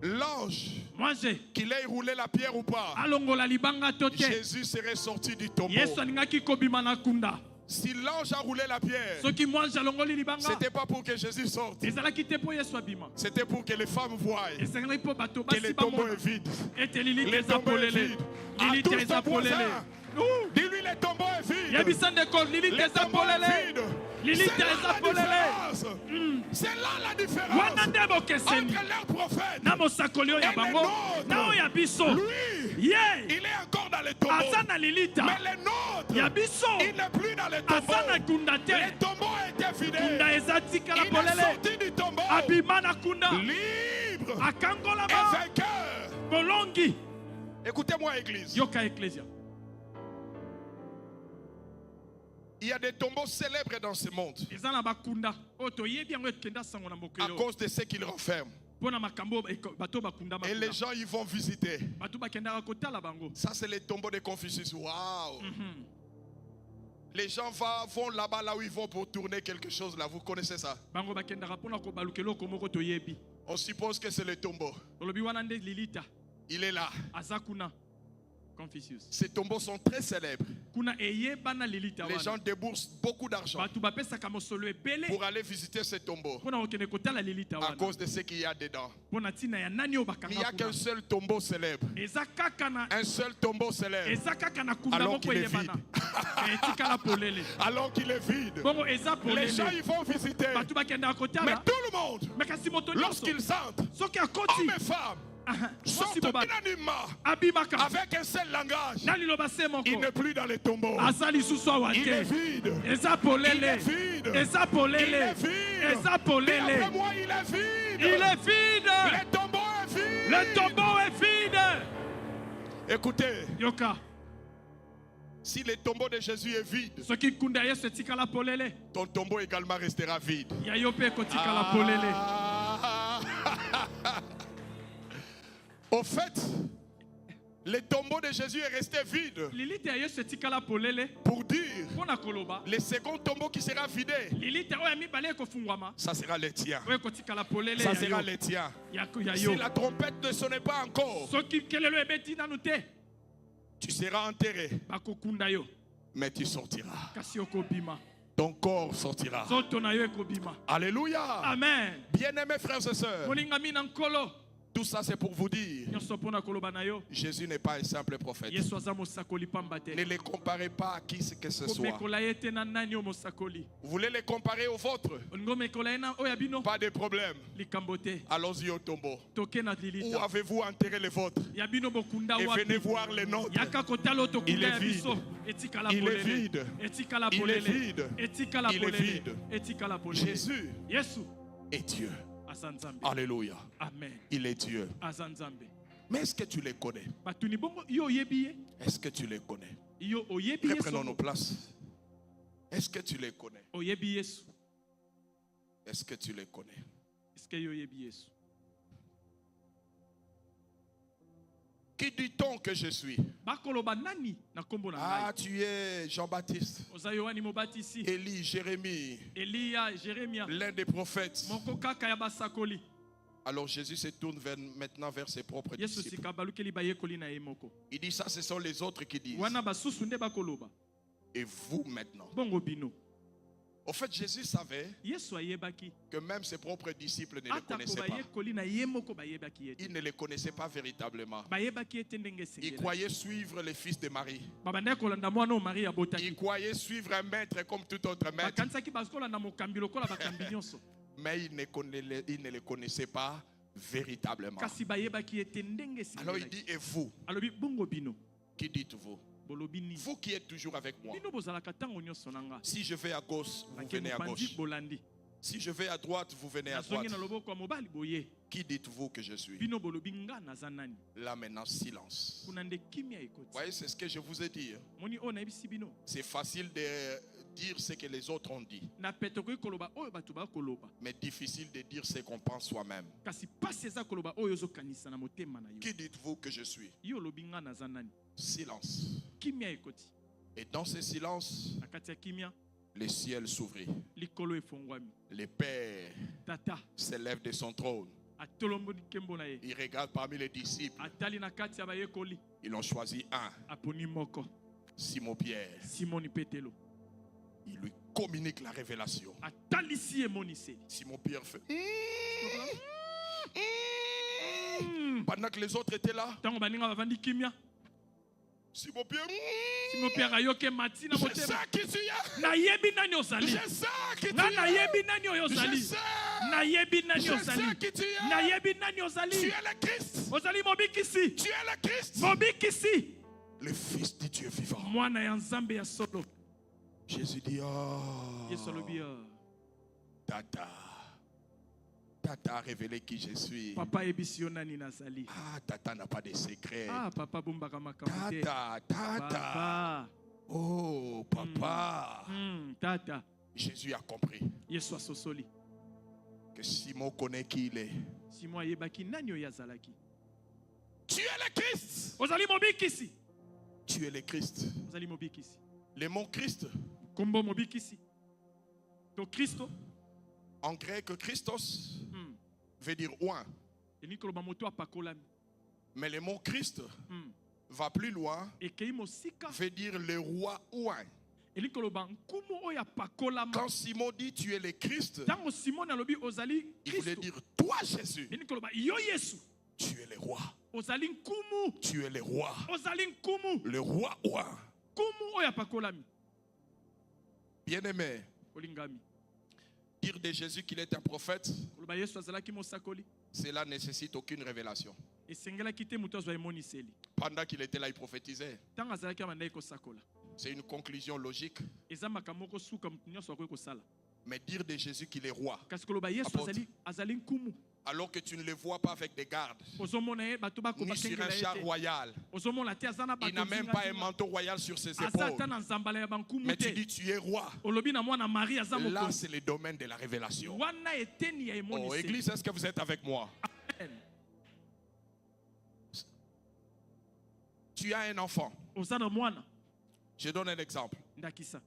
L'ange, mwange qu'il ait roulé la pierre ou pas, alongola libanga to te Jésus serait sorti du tombeau. yesu alingaki kobima na kunda Si l'ange a roulé la pierre, soki mwange alongoli libanga c'était pas pour que Jésus sorte. ezalaki te mpo yesu abima C'était pour que les femmes voient esengelaki mpo bato que le basi tombeau bamona est vide. ete lilita Le eza tombeau est polele vide. À lilita tous eza tes voisins, polele dis-lui le tombeau est vide. yebisa ndeko lilita Le eza tombeau est polele vide. lilita C'est là eza la polele différence. C'est là la wana différence nde bokeseni entre leur prophète. na mosakoli oyo ya Et bango le nôtre. na oyo ya biso Lui, ye il est encore dans le tombeau. aza na lilita Mais le nôtre, ya biso il n'est plus dans le aza na tombeau. kunda te Le tombeau a été vidé. kunda eza tikala Il est polele sorti du tombeau. abima na kunda Libre et akangolama vainqueur. bolongi Écoutez-moi, Église. yoka eklesia Il y a des tombeaux célèbres dans ce monde eza na bakunda oyo toyebi yango ekenda sango na à mokili cause de ce qu'ils renferment. mpo na makambo bato bakunda Et les gens y vont visiter. bato bakendaka kotala bango Ça, c'est les tombeaux de Confucius. Waouh! Les gens vont là-bas, là où ils vont pour tourner quelque chose là. Vous connaissez ça? bango bakendaka mpona kobaluka eloko moko toyebi On suppose que c'est le tombeau. olobi wana nde lilita Il est là. aza kuna Confucius Ces tombeaux sont très célèbres. kuna eyebana lilita Les wana gens déboursent beaucoup d'argent bato bapesaka mosolo ebele pour aller visiter ces tombeaux mpona kokende kotala lilita à wana cause de ce qu'il y a dedans. mpona ntina ya nani oyo Il n'y a bakanga qu'un kuna seul tombeau célèbre. eza kaka na Un seul tombeau célèbre. eza kaka na kunda Alors moko qu'il est eyebana vide. etikala polele Alors qu'il est vide. bongo eza Les gens polele y vont visiter. bato bakendaka Mais kotala tout le monde, me kasi moto nyonso lorsqu'ils sentent, soki akoti hommes et femmes, mwasi sortent mobali unanimement abimaka avec un seul langage. na liloba se moko Il n'est plus dans les tombeaux. aza lisusu awa Il est te vide. eza Il est polele vide. eza Il polele est vide. eza Mais polele après moi, il est vide. il est vide Le tombeau est vide. le tombeau est vide Écoutez, yoka si le tombeau de Jésus est vide, soki nkunda ya yesu etikala polele ton tombeau également restera vide. ya yo mpe ekotikala polele Ah. Au fait, le tombeau de Jésus est resté vide lilita ya yesu etikala polele pour dire mpona koloba le second tombeau qui sera vidé, lilita oyo ya mibale ekofungwama ça sera le tien. oyo ekotikala polele Ça ya sera yo le tien. ya Si yo la trompette ne sonnait pas encore, soki kelelo ebeti nanu te tu seras enterré, bakokunda yo mais tu sortiras. kasi okobima Ton corps sortira. nzoto na yo ekobima Alléluia. amen Bien-aimés frères et sœurs, molingami na nkolo tout ça c'est pour vous dire, nyonso mpona koloba na yo Jésus n'est pas un simple prophète. yesu aza mosakoli pamba te Ne les comparez pas à qui que ce soit. komekola ye te na nani oyo mosakoli Vous voulez les comparer au vôtre? olingi omekola ye na oyo ya bino Pas de problème. likambo te Allons-y au tombeau. toke na Où lilita avez-vous enterré les vôtres? ya bino bokunda Et venez wapi voir les nôtres. yaka kotala oyo Il tokunda est ya vide. biso etikala Il est polele vide. etikala Il est polele vide. etikala Il est polele vide. etikala polele Jésus yesu est Dieu. aza nzambe Alléluia. amen Il est Dieu. aza nzambe Mais est-ce que tu les connais? batuni bongo yo oyebi ye Est-ce que tu les connais? yo oyebi ye Reprenons nos soko places. Est-ce que tu les connais? oyebi yesu Est-ce que tu les connais? eske yo oyebi yesu Qui dit-on que je suis? bakoloba nani na kombo na Ah, ngai tu es Jean-Baptiste, oza yohani mobatisi Élie, Jérémie, eliya jeremia l'un des prophètes. moko kaka ya basakoli. Alors Jésus se tourne maintenant vers ses propres Yesu disciples. sika balukeli bayekoli na ye moko Il dit ça, ce sont les autres qui disent. wana basusu nde bakoloba Et vous maintenant. bongo bino. Au fait, Jésus savait Yesu ayebaki que même ses propres disciples ne le atako connaissaient pas. bayekoli na ye moko bayebaki ete Ils ne le connaissaient pas véritablement. bayebaki ete ndenge Ils esengeli croyaient suivre le fils de Marie. babandaki kolanda mwana oyo Marie Ils abotaki croyaient suivre un maître comme tout autre maître. bakanisaki bakolanda mokambi lokola bakambi nyonso Mais ils ne le connaissaient pas véritablement. kasi bayebaki ete ndenge Alors il esengeli dit, et vous, alobi bongo bino qui dites-vous? bolobi nini Vous qui êtes toujours avec moi. bino bozalaka ntango nyonso na nga Si je vais à gauche, vous nake venez à mopanzi gauche. bolandi Si je vais à droite, vous venez à droite. nazongi na loboko ya mobali boye Qui dites-vous que je suis? bino bolobi nga naza nani Là maintenant, silence. kuna nde kimia Vous ekoti voyez, c'est ce que je vous ai dit. moni oyo nayebisi bino C'est facile de dire ce que les autres ont dit, na pete okoki koloba oyo bato bakoloba mais difficile de dire ce qu'on pense soi-même. kasi pasi eza koloba oyo ozokanisa na motema na yo Qui dites-vous que je suis? yo olobi nga naza nani Silence. kimia ekoti Et dans ce silence, na kati ya kimia le ciel s'ouvrit. likolo efongwami Le Père tata s'élève de son trône. atolomboli nkembo na ye Il regarde parmi les disciples. atali na kati ya bayekoli Ils ont choisi un, aponi moko Simon-Pierre. simoni petelo Il lui communique la révélation. atalisi emoniseli Simon-Pierre fait. Pendant que les autres étaient là, ntango baninga bavandi kimia Simon-Pierre, simo mpe ayoki mati na je motema sais qui tu es. nayebi nani ozali Je sais qui tu nga es. nayebi nani oyo Je ozali sais. nayebi nani Je ozali sais qui tu es. nayebi nani Tu ozali es le Christ. ozali mobikisi Tu es le Christ. mobikisi Le Fils du Dieu vivant. mwana ya nzambe ya solo Jésus dit, oh, yesu alobi Tata. Tata a révélé qui je suis. papa ayebisi yo nani nazali Ah, Tata n'a pas de secret. ah papa bombaka makambo te Tata. papa Oh, papa. tata Jésus a compris yesu asosoli que Simon connaît qui il est. simon ayebaki nani oyo azalaki Tu es le Christ. ozali mobikisi Tu es le Christ. ozali mobikisi Le mot Christ, kombo mobikisi to kristo en grec, Christos, veut dire oint. elingi koloba moto apakolami Mais le mot Christ va plus loin, ekei mosika veut dire le roi oint. elingi koloba nkumu oyo apakolama Quand Simon dit tu es le Christ, ntango simon alobi ozali il voulait kristo dire toi Jésus, elingi koloba yo yesu tu es le roi. ozali nkumu Tu es le roi. ozali nkumu Le roi oint. nkumu oyo apakolami Bien-aimé, olingami dire de Jésus qu'il est un prophète, koloba yesu azalaki mosakoli cela nécessite aucune révélation. esengelaki te moto azwa emoniseli Pendant qu'il était là, il prophétisait. ntango azalaki abandaki kosakola C'est une conclusion logique. eza makambo moko suka moto nyonso akoki kosala Mais dire de Jésus qu'il est roi, kasi koloba yesu Apôtre. azali nkumu alors que tu ne le vois pas avec des gardes, ozomona ye bato ni sur un bakokengela char ye te royal. ozomona te aza na Il n'a même pas un manteau royal sur ses aza épaules. ata na nzambala ya bankumu Mais tu te dis tu es roi. olobi na mwana marie aza Là, mokonzi c'est le domaine de la révélation. wana eteni ya Oh, emoniseli Église, est-ce que vous êtes avec moi? Tu as un enfant. oza na mwana Je donne un exemple. ndakisa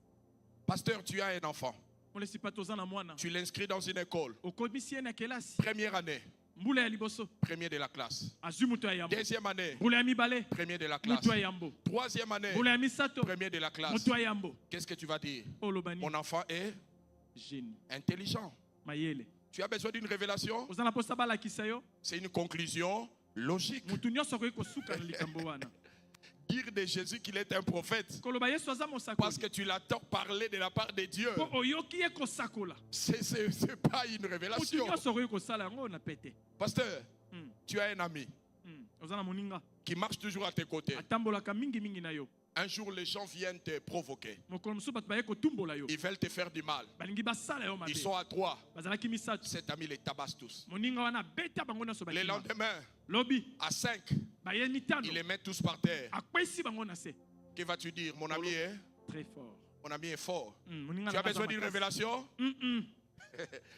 Pasteur, tu as un enfant. molesi pato oza na mwana Tu l'inscris dans une école. okomisi ye na kelasi Première année, mbula ya liboso premier de la classe. azwi moto ya yambo Deuxième année, mbula ya mibale premier de la classe. moto ya yambo Troisième année, mbula ya misato premier de la classe. moto ya yambo Qu'est-ce que tu vas dire? olobani Mon enfant est génie intelligent. mayele Tu as besoin d'une révélation? oza na mposa balakisa yo C'est une conclusion logique. motu nyonso akoki kosuka na likambo wana Dire de Jésus qu'il est un prophète koloba yesu aza parce mosakoli que tu l'entends parler de la part de Dieu, mpo oyoki ye kosakola c'est pas une motu révélation. nyonso akoki kosala yango oyo na pete Pasteur, tu as un ami oza na moninga qui marche toujours à tes côtés. atambolaka mingimingi na yo Un jour, les gens viennent te provoquer. mokolo mosusu bato baye kotumbola yo Ils veulent te faire du mal. balingi basala yo mabe Ils sont à trois. bazalaki misato Cet ami les tabasse tous. moninga wana beta bango nyonso Le bakima lendemain, lobi à 5, baye mitano ils les mettent tous par terre. akwesi bango na se Que vas-tu dire? Mon ami est, très fort mon ami est fort. moninga Tu as besoin d'une révélation?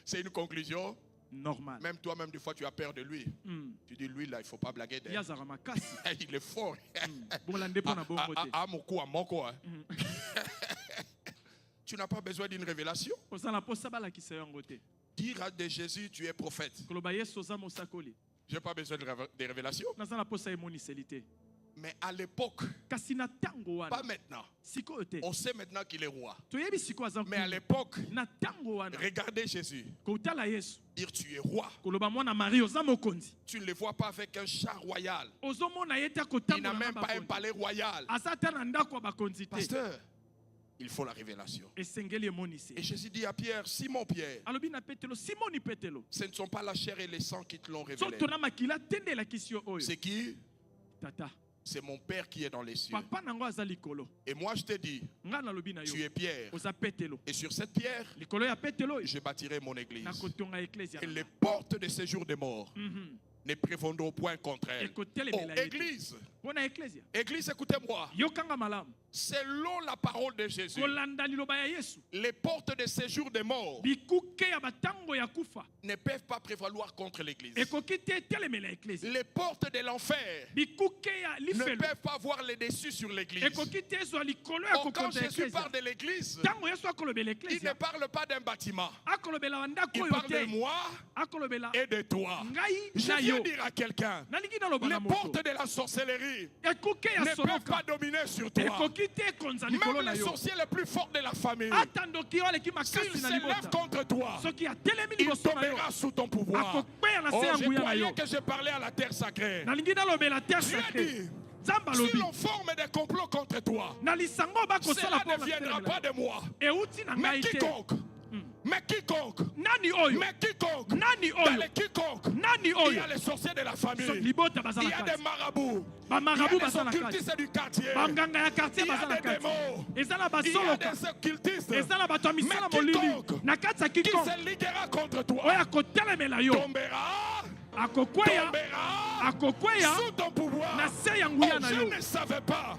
C'est une conclusion normal. Même toi-même, des fois, tu as peur de lui. Tu dis, lui, là, il ne faut pas blaguer d'elle. Yazara makasi. Il est fort. Bolande pona bongo te. Moko, moko. Tu n'as pas besoin d'une révélation. Osala posa bala ki se yango te. Dire à de Jésus, tu es prophète. Koloba Yesu oza mosakoli. Je n'ai pas besoin de révélation. Nazala posa emoniseli. Mais à l'époque, Kasi na tango wana. pas maintenant. Siko te. On sait maintenant qu'il est roi. Toyebi siko aza. Mais à l'époque, na tango wana. regardez Jésus. Kotala Yesu. Dire tu es roi. Koloba mwana Marie oza mokonzi. Tu ne le vois pas avec un char royal. Ozomona yeta Il kotambo n'a na même pas un bakonzi. palais royal. Azata na ndako ya bakonzi te. Pasteur, il faut la révélation. Esengeli emonisi. Et Jésus dit à Pierre, Simon Pierre, Alobi na Petelo, Simoni Petelo. ce ne sont pas la chair et le sang qui te l'ont révélé. Soto na makila tende la kisio oyo. C'est qui? Tata. C'est mon Père qui est dans les cieux. Papa nango aza likolo. Et moi je te dis, Nga na lobi na yo. tu es Pierre. Oza Petelo. Et sur cette pierre, Likolo ya Petelo. je bâtirai mon église. Na kotonga ecclesia. Et les portes de séjour des morts ne prévaudront point contre elle. Oh, église, Bona ecclesia. église, écoutez-moi. Yokanga malamu. Selon la parole de Jésus, Kolanda liloba ya Yesu. les portes de séjour des morts Bikuke ya batango ya kufa. ne peuvent pas prévaloir contre l'église. Ekoki te telemela ecclesia. Les portes de l'enfer Bikuke ya ne lifelo. peuvent pas avoir les dessus sur l'église. Ekoki te zo likolo ya Oh, quand kokonza Jésus ecclesia. parle de l'église, Tango Yesu akolobela il ne ecclesia. parle pas d'un bâtiment. Akolobela wandako Il yo parle de te. moi Akolobela et de toi. ngai Je na viens yo. dire à quelqu'un, Nalingi na loba les na moto. portes de la sorcellerie Ekuke ya ne peuvent soloka. pas dominer sur toi. Ekoki te konza likolo Même na les yo. sorciers les plus forts de la famille, Atando ki ole ki makasi s'ils na s'élèvent libota. contre toi, Soki ya telemi il liboso na yo. tombera sous ton pouvoir. Akokpeya na Oh, se ya je nguya na croyais yo. que je parlais à la terre sacrée. Nalingi na lobela terre Dieu sacrée. dit, Zamba si lobi. l'on forme des complots contre toi, Na lisango bakosala cela po ne viendra pas de moi. Euti na Mais ngai te. quiconque, Nani oyo? mais quiconque, Nani dans oyo? les quiconque, Nani il y oyo? a les sorciers de la famille, So libota il bazala y a des kati. marabouts, Ba il y marabu a des bazala kati. occultistes du quartier, Bamganga ya quartier il y a bazala des kati. démons, Ezala il y a basoloka. des occultistes Ezala bato ya misala Mais molili. quiconque Na kati ya qui kikongo. se liguera contre toi, Oyo akotelemela yo. tombera, Akokweya. Akokweya. sous ton pouvoir. Na se ya nguya Oh, na je yo. ne savais pas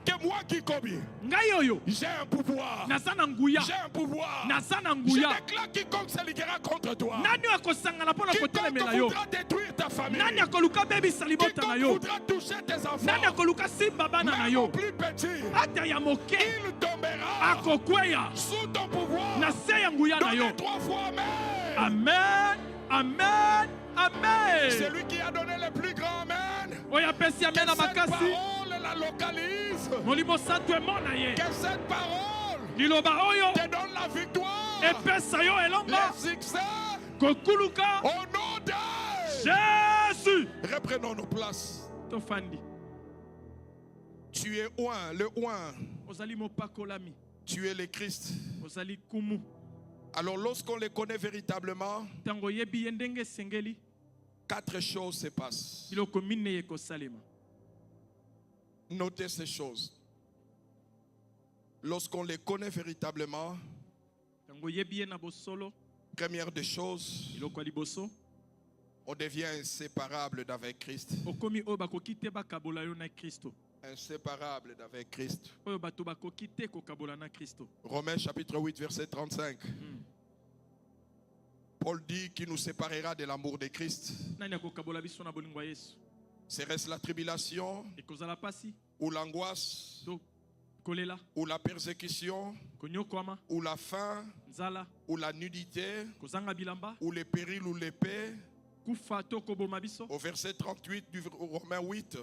que moi qui combien, Ngai oyo. j'ai un pouvoir. Naza na nguya. J'ai un pouvoir. Naza na Je nguya. déclare quiconque se liguera contre toi. Nani akosangana mpona Quiconque kotelemela yo? voudra détruire ta famille. Nani akoluka bebisa libota na Quiconque yo? voudra toucher tes enfants. Nani akoluka simba bana na Même yo? au plus petit, Ata ya moke il tombera akokweya sous ton pouvoir. na se ya nguya na yo. Donne 3 fois Amen. Amen, amen, amen. Celui qui a donné le plus grand Amen. Oyo apesi Que amen na cette makasi. parole la localise. Molimo santu emona ye. Que cette parole Liloba oyo te donne la victoire. epesa yo elonga Les succès kokuluka au nom de Jésus. Reprenons nos places. Tofandi Tu es oint, le oint. ozali mopakolami, Tu es le Christ. ozali kumu. Alors lorsqu'on le connaît véritablement, Tango yebi ye ndenge esengeli 4 choses se passent. biloko minei ekosalema. Notez ces choses. Lorsqu'on les connaît véritablement, Tango yebi ye na bosolo première des choses, biloko ya liboso on devient inséparable d'avec Christ. okomi oyo bakoki te bakabola yo na Kristo. Inséparable d'avec Christ. Oyo bato bakoki te kokabola na Kristo. Romains chapitre 8, verset 35. Paul dit qu'il nous séparera de l'amour de Christ. Nani akokabola biso na bolingo ya Yesu? Serait-ce la tribulation, Ekozala pasi ou l'angoisse, to kolela, ou la persécution, konyokwama, ou la faim, nzala, ou la nudité, kozanga bilamba, ou les périls, ou l'épée. kufa to koboma biso. Au verset 38 du Romains 8,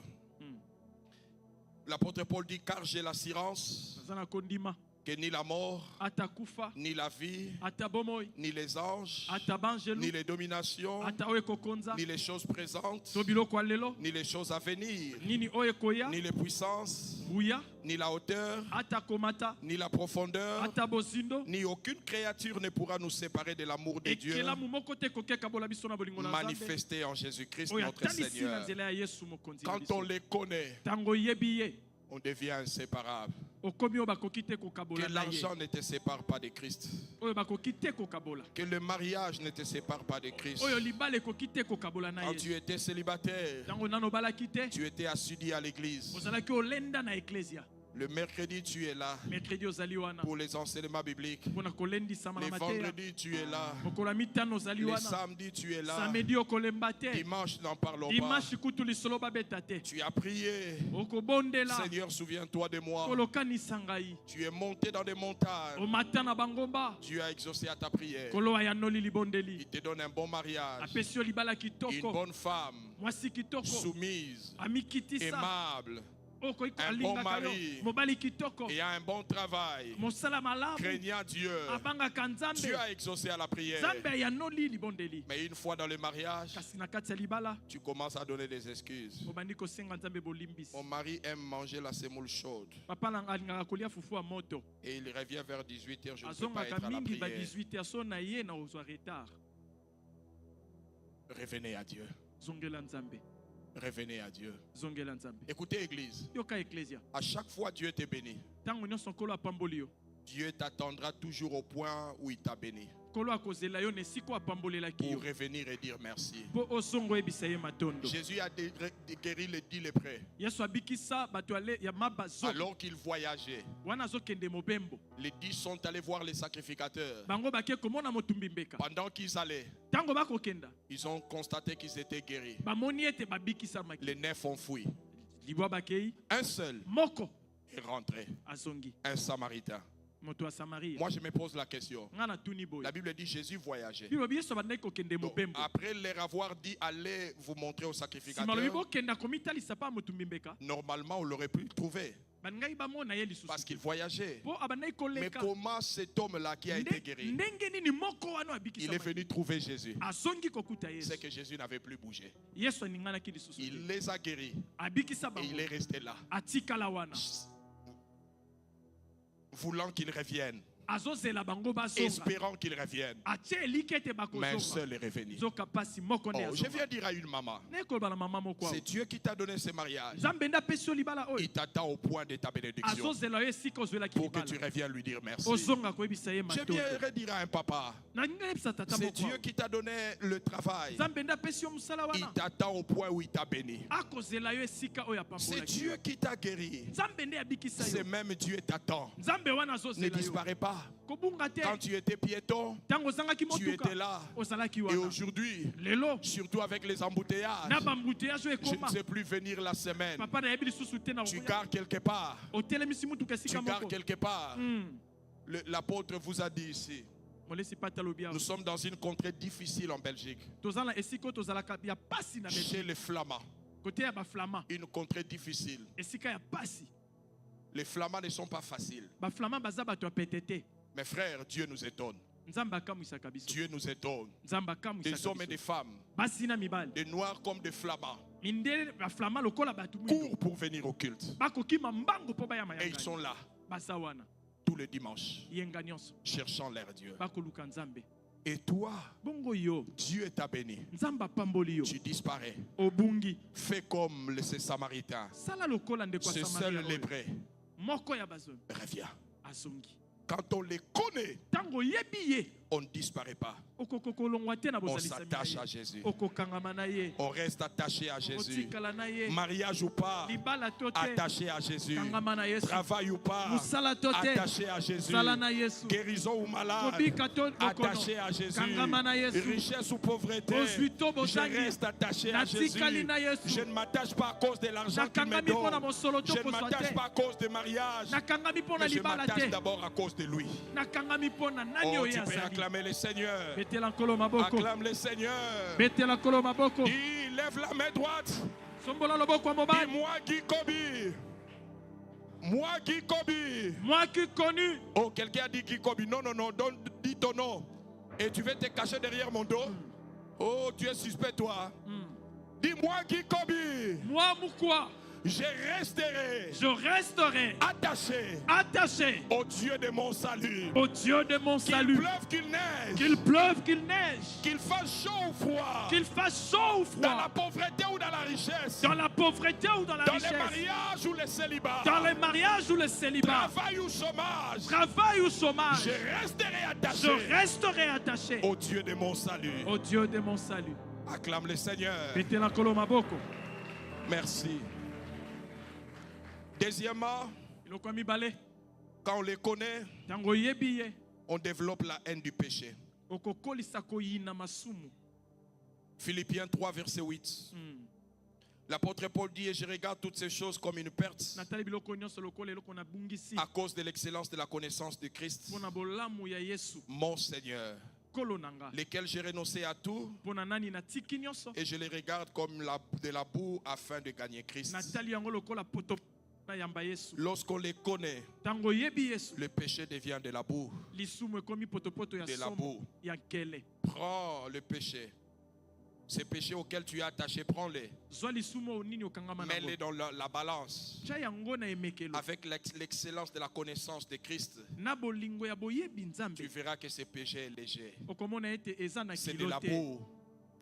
l'apôtre Paul dit, car j'ai l'assurance Naza na kondima que ni la mort, ata kufa, ni la vie, ata bomoi, ni les anges, ata banjelu, ni les dominations, ata oyo ekokonza, ni les choses présentes, to biloko ya lelo, ni les choses à venir, nini oyo ekoya, ni les puissances, buya, ni la hauteur, ata komata, ni la profondeur, ata bozindo, ni aucune créature ne pourra nous séparer de l'amour de Dieu ekelamu moko te ekoki ekabola biso na bolingo na Nzambe. manifesté en Jésus-Christ Oyo notre atalisi na Seigneur. nzela ya Yesu mokonzi na Quand biso. on les connaît, Tango yebi ye, on devient inséparable. okomi oyo bakoki te kokabola Que na ye. l'argent ne te sépare pas de Christ. Oyo bakoki te kokabola. Que le mariage ne te sépare pas de Christ. Oyo libala ekoki te kokabola na Quand ye. tu étais célibataire, Tango nano balaki te, tu étais assidu à l'église. ozalaki olenda na eklesia. Le mercredi, tu es là mercredi ozali wana pour les enseignements bibliques. mpona kolendisama na Les mateya vendredis, tu es là. mokolo ya mitano ozali Les wana samedis, tu es là. samedi okolemba te Dimanche, n'en parlons pas. dimanche kutu lisolo babeta te Tu as prié. okobondela Seigneur, souviens-toi de moi. kolokanisa ngai Tu es monté dans des montagnes. omata na bangomba Dieu a exaucé à ta prière. kolo ayanoli libondeli Il te donne un bon mariage. apesi yo libala Une kitoko bonne femme. mwasi kitoko Soumise. amikitisa Aimable. okoki un bon alingaka yo mari. mobali kitoko Et a un bon travail. mosala malamu Craignant Dieu. abangaka nzambe Dieu a exaucé à la prière. nzambe ayanoli libondeli Mais une fois dans le mariage, kasi na kati ya libala tu commences à donner des excuses. obandi kosenga nzambe bolimbisi Mon mari aime manger la semoule chaude. papa nanga alingaka kolia fufu ya moto Et il revient vers 18h. Je ne peux pas azongaka être à la mingi ba prière. 18 so na ye na ozwa retard Revenez à Dieu. zongela nzambe Revenez à Dieu. zongela nzambe Écoutez, Église. yoka eklesia À chaque fois, Dieu te bénit. ntango nyonso nkolo apamboli yo Dieu t'attendra toujours au point où il t'a béni. nkolo akozela yo na esika apambolelaki Pour yo revenir et dire merci. mpo ozongo oyebisa ye matondo Jésus a guéri les 10 lépreux. yesu abikisa bato ya maba zomi Alors qu'il voyageait, wana azokende mobembo les 10 sont allés voir les sacrificateurs. bango bake komona motumbi mbeka Pendant qu'ils allaient, ntango bakokenda ils ont constaté qu'ils étaient guéris. bamoni ete babikisamaki Les 9 ont fui. libwa bakei Un seul moko est rentré. azongi Un samaritain. moto ya samaria Moi, je me pose la question. nga na tuni boye La Bible dit Jésus voyageait. bilobi yesu abandaki kokende Donc, mobembo après leur avoir dit allez vous montrer aux nsima lobi sacrificateurs, bokenda komitalisa mpa motumbi mbeka normalement on l'aurait pu le trouver bandingai bamona ye lisusu parce qu'il voyageait. mpo abandaki Mais koleka comment cet homme-là qui a été guéri, ndenge nini moko wana il est abikisa venu trouver Jésus? azongi kokuta yesu C'est que Jésus n'avait plus bougé. yesu aninganaki lisusu Il te les a guéris abikisa et bango il est resté là, atikala wana voulant qu'il revienne, azozela bango bazonga espérant qu'il revienne. atie eliki ete Mais un bakozonga seul est revenu. zoka pasi moko nde Oh, je azonga viens dire à une maman, nekoloba na mama moko awa c'est Dieu qui t'a donné ce mariage. nzambe nde apesi yo libala oyo Il t'attend au point de ta bénédiction azozela yo esika ozwelaki pour que tu libala reviennes lui dire merci. ozonga koyebisa ye Je matondo viendrai dire à un papa, nalingi nayebisa tata c'est moko Dieu awa. qui t'a donné le travail. nzambe nde apesi yo mosala Il wana t'attend au point où il t'a béni. akozela yo esika oyo C'est apambolaki Dieu qui t'a guéri. nzambe nde abikisa C'est yo même Dieu t'attend. nzambe wana Ne azozela yo disparaît pas. kobunga te Quand tu étais piéton, ntango ozangaki tu motuka étais là. ozalaki Et wana aujourd'hui, lelo surtout avec les embouteillages, na bambuteyage oyo je ne ekoma sais plus venir la semaine. papa nayebi lisusu te na Tu gares quelque part. otelemisi mutuka Tu esika gares moko quelque part. Hmm. L'apôtre vous a dit ici, molesi pata alobi awa nous sommes dans une contrée difficile en Belgique. toza na esika oyo tozalaka ya pasi na Chez belgique les Flamands, kote ya baflama une contrée difficile. esika ya pasi Les Flamands ne sont pas faciles. baflama baza bato ya pete te Mes frères, Dieu nous étonne. nzambe akamwisaka biso Dieu nous étonne. nzambe Des akamwisaka hommes et des biso femmes, basi na mibali des noirs comme des flamands, mindele baflama lokola bato courent mwindo pour venir au culte. bakokima mbango mpo bayama Et ils sont là baza wana tous les dimanches, yenga nyonso cherchant leur Dieu. bakoluka nzambe Et toi, bongo yo Dieu t'a béni. nzambe apamboli yo Tu disparais. obungi Fais comme ces Samaritains. sala lokola ndeko ya Ce seul samaria lépreux. oyo. moko ya bazongi Reviens. azongi Quand on les connaît, ntango oyebi ye on ne disparaît pas. okokolongwa te na On bozalisami na s'attache à ye Jésus. okokangama na ye On reste attaché à Jésus. otikala na ye Mariage ou pas, libala to te attaché à Jésus. kangama na yesu Travail ou pas, mosala to te attaché à Jésus. sala na yesu Guérison ou malade, kobika to attaché bokono à Jésus. kangama na yesu Richesse ou pauvreté, ozwi to je bozangi reste attaché à Jésus. natikali na yesu Je ne m'attache pas à cause de l'argent qu'il me nakangami mpo na donne. mosolo to Je ne kozwa m'attache te pas à cause de mariage. nakangami mpo na Mais je libala m'attache te d'abord à cause de lui. nakangami mpo na nani Oh, oyo tu peux azali acclamer le Seigneur. betela nkolo maboko Acclame le Seigneur. betela nkolo maboko Il lève la main droite. sombola loboko ya Dis mobali moi Guy Kobi. Moi Guy Kobi. moi qui connu Oh, quelqu'un a dit Guy Kobi. Non, non, non. Dis ton nom. Et tu veux te cacher derrière mon dos. Oh, tu es suspect, toi. Dis-moi Guy Kobi. moi pourquoi Je resterai je resterai attaché au Dieu de mon salut. au Dieu de mon Qu'il salut. pleuve, qu'il neige. Qu'il pleuve, qu'il neige, Qu'il fasse chaud ou froid. qu'il fasse chaud ou Dans la froid, pauvreté ou dans la richesse. dans la pauvreté ou dans la Dans les richesse, mariages ou les célibats. dans les mariages ou le célibat, Travail ou chômage. travail ou chômage, Je resterai attaché je resterai attaché au Dieu de mon salut. au Dieu de mon salut. Acclame le Seigneur. Betela nkolo maboko. Merci. Deuxièmement, eloko ya mibale Quand on les connaît, ntango oyebi ye on développe la haine du péché. okokolisa koyina masumu. Philippiens 3, verset 8. L'apôtre Paul dit, et je regarde toutes ces choses comme une perte natali biloko nyonso lokola eloko nabungisi à cause de l'excellence de la connaissance de Christ, mpo na bolamu ya Yesu mon Seigneur, kolo na nga, lesquels j'ai renoncé à tout mpo na nani natiki nyonso et je les regarde comme de la boue afin de gagner Christ. natali yango lokola poto na yamba Yesu. Lorsqu'on les connaît, Ntango oyebi Yesu le péché devient de la boue. lisumu ekomi potopoto ya De la somo boue. ya nkele. Prends le péché. Ces péchés auxquels tu es attaché, prends-les. Zwa lisumu oyo nini okangama nango, Mets-les dans la balance tia yango na emekelo avec l'excellence de la connaissance de Christ. na bolingo ya boyebi Tu nzambe. verras que ce péché est léger. okomona ete eza na C'est de kilo la te, boue.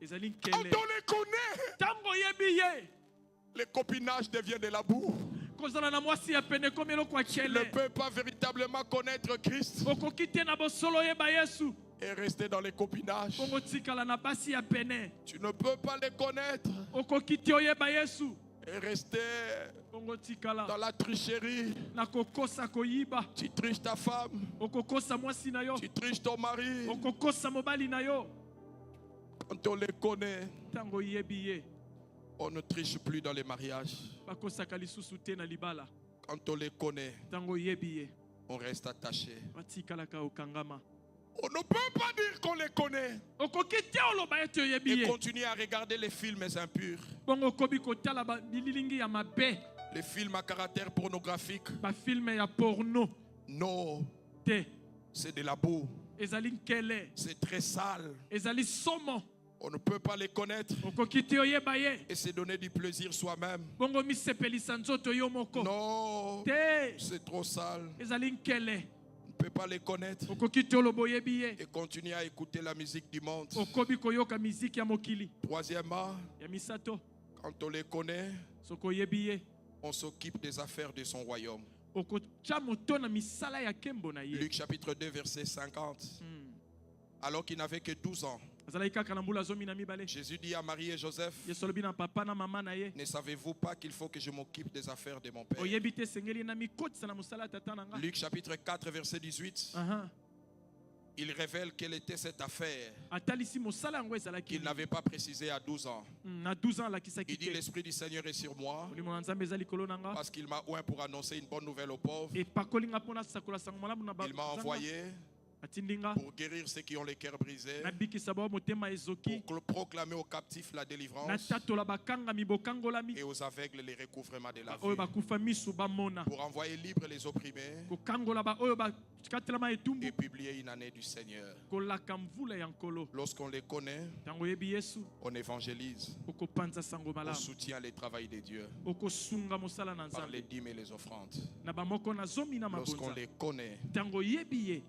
ezali Quand nkele. on les connaît, Ntango oyebi ye le copinage devient de la boue. kozala na mwasi ya pene ekomi eloko ya Tu ne nkele. peux pas véritablement connaître Christ okoki te na bosolo oyeba Yesu et rester dans les copinages. bongo tikala na basi ya pene. Tu ne peux pas les connaître okoki te oyeba Yesu et rester bongo dans tikala la tricherie. na kokosa koyiba. Tu triches ta femme, okokosa mwasi na yo, tu triches ton mari. okokosa mobali na yo. Quand on les connaît, Ntango oyebi ye on ne triche plus dans les mariages. bakosaka lisusu te na libala. Quand on les connaît, Ntango oyebi ye on reste attaché. batikalaka okangama. On ne peut pas dire qu'on les connaît okoki te oloba ete oyebi et ye continuer à regarder les films impurs, bongo okobi kotala bililingi ya mabe, les films à caractère pornographique. bafilme ya porno Non, te, c'est de la boue. ezali nkele, C'est très sale. ezali somo. On ne peut pas les connaître okoki te oyeba ye et se donner du plaisir soi-même. bongo misepelisa nzoto yo moko Non, te, c'est trop sale. ezali nkele. On ne peut pas les connaître okoki te oloba oyebi ye et continuer à écouter la musique du monde. okobi koyoka miziki ya mokili. Troisièmement, Ya misato quand on les connaît, soki oyebi ye on s'occupe des affaires de son royaume. okotya moto na misala ya nkembo na ye. Luc chapitre 2, verset 50. Alors qu'il n'avait que 12 ans, azalaki kaka na mbula zomi na mibale. Jésus dit à Marie et Joseph, Yesu alobi na papa na mama na ye, ne savez-vous pas qu'il faut que je m'occupe des affaires de mon Père? oyebi te esengeli na mikotisa na mosala ya tata na nga. Luc chapitre 4, verset 18. Aha. Il révèle quelle était cette affaire atalisi mosala yango ezalaki qu'il n'avait pas précisé à 12 ans. na 12 ans alakisaki Il dit, te. l'Esprit du Seigneur est sur moi molimo na nzambe eza likolo na nga parce qu'il m'a oint pour annoncer une bonne nouvelle aux pauvres. epakoli nga mpo nasakola sango malamu na Il m'a envoyé atindi nga pour guérir ceux qui ont les cœurs brisés, nabikisa bao motema ezoki, pour proclamer aux captifs la délivrance natatola bakangami bokangolami, et aux aveugles les recouvrements de la oyo vue, bakufa misu bamona, pour envoyer libres les opprimés kokangola oyo bakatelama etumbu, et publier une année du Seigneur. kolaka mvula ya nkolo. Lorsqu'on les connaît, Ntango oyebi Yesu on évangélise, okopanza sango on malamu, soutient les travail de Dieu okosunga mosala na par les nzambe dîmes et les offrandes. na bamoko na zomi na Lorsqu'on mabonza. les connaît, Ntango oyebi ye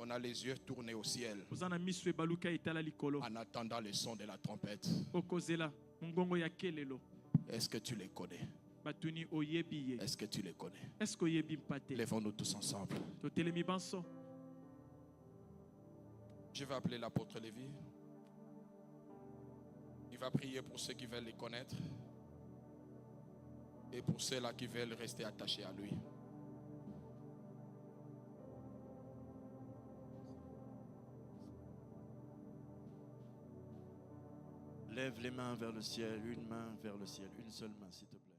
on a les yeux tournés au ciel oza na miso ebaluka etala likolo, en attendant le son de la trompette. okozela mongongo ya kelelo. Est-ce que tu les connais? batuni oyebi ye, Est-ce que tu les connais? est-ce que oyebi mpate? Lèvons-nous tous ensemble. totelemi banso. Je vais appeler l'apôtre Lévi. Il va prier pour ceux qui veulent les connaître et pour ceux-là qui veulent rester attachés à lui. Lève les mains vers le ciel, une main vers le ciel, une seule main, s'il te plaît.